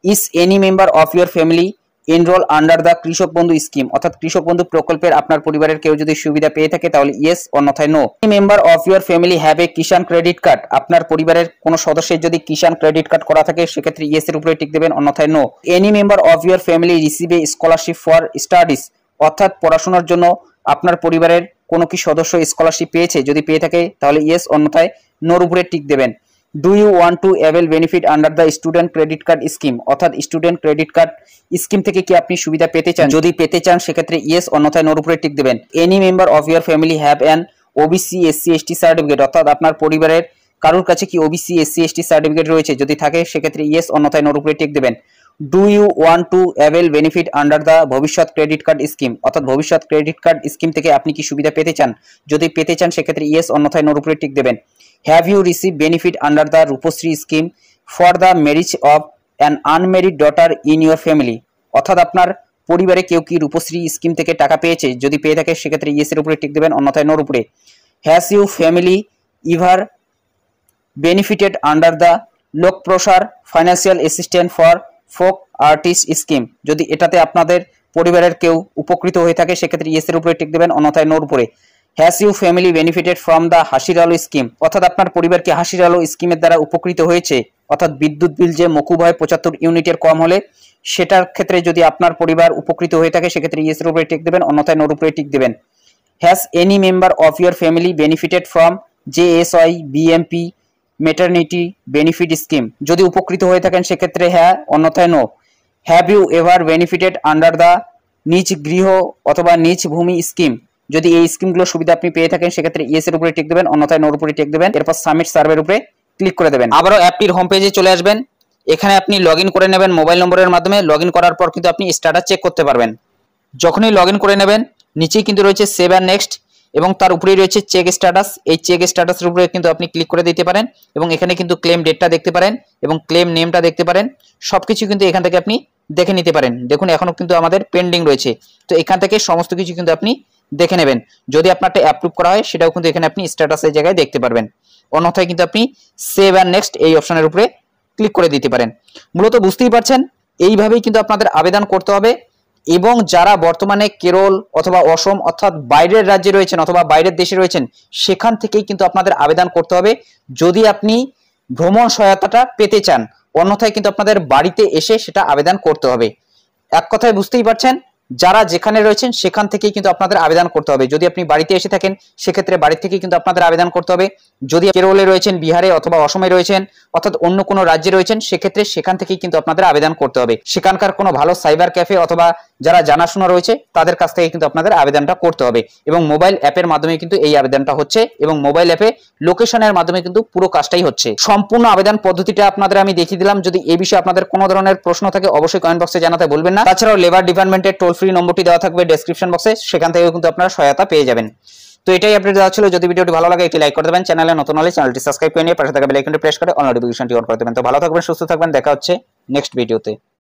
Is any member of your family enrol under the Krishak Bandhu scheme, অর্থাৎ কৃষক বন্ধু প্রকল্পের আপনার পরিবারের কেউ যদি সুবিধা পেয়ে থাকে তাহলে ইয়েস, অন্যথায় no. Member of your family have a Kisan credit card, আপনার পরিবারের কোনো সদস্যের যদি কিষাণ ক্রেডিট কার্ড করা থাকে সেক্ষেত্রে ইয়েস এর উপরে টিক দেবেন, অন্যথায় no. Any member of your family receive a scholarship for studies, অর্থাৎ পড়াশোনার জন্য আপনার পরিবারের কোনো কি সদস্য স্কলারশিপ পেয়েছে, যদি পেয়ে থাকে তাহলে ইয়েস, অন্যথায় নোর উপরে টিক দেবেন। Do you want to avail benefit under the student credit card scheme, অর্থাৎ স্টুডেন্ট ক্রেডিট কার্ড স্কিম থেকে কি আপনি সুবিধা পেতে চান, যদি পেতে চান সেক্ষেত্রে ইয়েস, অন্যথায় নোর উপরে টিক দেবেন। Any member of your family have an OBC SC ST certificate, অর্থাৎ আপনার পরিবারের কারোর কাছে কি ওবিসি এসসি এসটি সার্টিফিকেট রয়েছে, যদি থাকে সেক্ষেত্রে ইয়েস, অন্যথায় নোর উপরে টিক দেবেন। Do you want to avail benefit under the Bhabishyat credit card scheme, অর্থাৎ ভবিষ্যৎ ক্রেডিট কার্ড স্কিম থেকে আপনি কি সুবিধা পেতে চান, যদি পেতে চান সেক্ষেত্রে ইয়েস, অন্যথায় নোর উপরে টিক দেবেন। Have you receive benefit under the Rupashree scheme for the marriage of an unmarried daughter in your family, অর্থাৎ আপনার পরিবারে কেউ কি রূপশ্রী স্কিম থেকে টাকা পেয়েছে, যদি পেয়ে থাকে সেক্ষেত্রে ইয়েস এর উপরে টিক দেবেন, অন্যথায় নোর উপরে। Has you family ever benefited under the Lokprasar financial assistant for folk artist scheme, যদি এটাতে আপনাদের পরিবারের কেউ উপকৃত হয়ে থাকে সেক্ষেত্রে ইয়েস এর উপরে টিক দেবেন, অন্যথায় নোর উপরে। Has you family benefited from the Hasir Alo scheme, অর্থাৎ আপনার পরিবারকে হাসির আলো স্কিমের দ্বারা উপকৃত হয়েছে, অর্থাৎ বিদ্যুৎ বিল যে মকুব হয় 75 ইউনিটের কম হলে সেটার ক্ষেত্রে যদি আপনার পরিবার উপকৃত হয়ে থাকে সেক্ষেত্রে ইয়েস এর উপরে টিক দেবেন, অন্যথায় নোর উপরে টিক দেবেন। Has any member of your family benefited from JSY BMP maternity benefit scheme, যদি উপকৃত হয়ে থাকেন সেক্ষেত্রে হ্যাঁ, অন্যথায় no. Have you ever benefited under the নিজ গৃহ অথবা নিজ ভূমি স্কিম, যদি এই স্কিমগুলো সুবিধা আপনি পেয়ে থাকেন সেক্ষেত্রে ইয়েস এর উপরে টিক দেবেন, অন্যথায় নোর উপরে টিক দেবেন। এরপর সাবমিট সার্ভের উপরে ক্লিক করে দেবেন। আবারও অ্যাপটির হোম পেজে চলে আসবেন, এখানে আপনি লগইন করে নেবেন মোবাইল নম্বরের মাধ্যমে। লগইন করার পর কিন্তু আপনি স্ট্যাটাস চেক করতে পারবেন। যখনই লগইন করে নেবেন নিচেই কিন্তু রয়েছে সেভ অ্যান্ড নেক্সট এবং তার উপরেই রয়েছে চেক স্ট্যাটাস, এই চেক স্ট্যাটাসের উপরে কিন্তু আপনি ক্লিক করে দিতে পারেন এবং এখানে কিন্তু ক্লেম ডেটটা দেখতে পারেন এবং ক্লেম নেমটা দেখতে পারেন, সবকিছু কিন্তু এখান থেকে আপনি দেখে নিতে পারেন। দেখুন এখনো কিন্তু আমাদের পেন্ডিং রয়েছে, তো এখান থেকে সমস্ত কিছু কিন্তু আপনি দেখে নেবেন। যদি আপনারটা অ্যাপ্রুভ করা হয় সেটাও কিন্তু এখানে আপনি স্ট্যাটাসের জায়গায় দেখতে পারবেন, অন্যথায় কিন্তু আপনি সেভ অ্যান্ড নেক্সট এই অপশনের উপরে ক্লিক করে দিতে পারেন। মূলত বুঝতেই পারছেন এইভাবেই কিন্তু আপনাদের আবেদন করতে হবে। এবং যারা বর্তমানে কেরল অথবা অসম অর্থাৎ বাইরের রাজ্যে রয়েছেন অথবা বাইরের দেশে রয়েছেন সেখান থেকেই কিন্তু আপনাদের আবেদন করতে হবে যদি আপনি ভ্রমণ সহায়তাটা পেতে চান, অন্যথায় কিন্তু আপনাদের বাড়িতে এসে সেটা আবেদন করতে হবে। এক কথায় বুঝতেই পারছেন যারা যেখানে রয়েছেন সেখান থেকেই কিন্তু আপনাদের আবেদন করতে হবে। যদি আপনি বাড়িতে এসে থাকেন সেক্ষেত্রে বাড়ি থেকেই কিন্তু আপনাদের আবেদন করতে হবে। যদি কেরলে রয়েছেন, বিহারে অথবা অসমে রয়েছেন, অর্থাৎ অন্য কোনো রাজ্যে রয়েছেন, সেক্ষেত্রে সেখান থেকেই কিন্তু আপনাদের আবেদন করতে হবে। সেখানকার কোনো ভালো সাইবার ক্যাফে অথবা যারা জানাশোনা রয়েছে তাদের কাছ থেকে কিন্তু আপনাদের আবেদনটা করতে হবে। এবং মোবাইল অ্যাপের মাধ্যমে কিন্তু এই আবেদনটা হচ্ছে এবং মোবাইল অ্যাপে লোকেশনের মাধ্যমে কিন্তু পুরো কাজটাই হচ্ছে। সম্পূর্ণ আবেদন পদ্ধতিটা আপনাদের আমি দেখিয়ে দিলাম। যদি এই বিষয়ে আপনাদের কোনো ধরনের প্রশ্ন থাকে অবশ্যই কমেন্ট বক্সে জানাতে ভুলবেন না। তাছাড়াও লেবার ডিপার্টমেন্টের টোল ফ্রি নম্বরটি দেওয়া থাকবে ডেসক্রিপশন বক্সে, সেখান থেকে কিন্তু আপনারা সহায়তা পেয়ে যাবেন। তো এটাই আপডেট দেওয়া ছিল। যদি ভিডিওটি ভালো লাগে একটি লাইক করে দেবেন, চ্যানেলে নতুন হলে চ্যানেলটি সাবস্ক্রাইব করে নিয়ে পাশে থাকা বেল আইকনটি প্রেস করে অল নোটিফিকেশনটি অন করে দেবেন। তো ভালো থাকবেন, সুস্থ থাকবেন, দেখা হচ্ছে নেক্সট ভিডিওতে।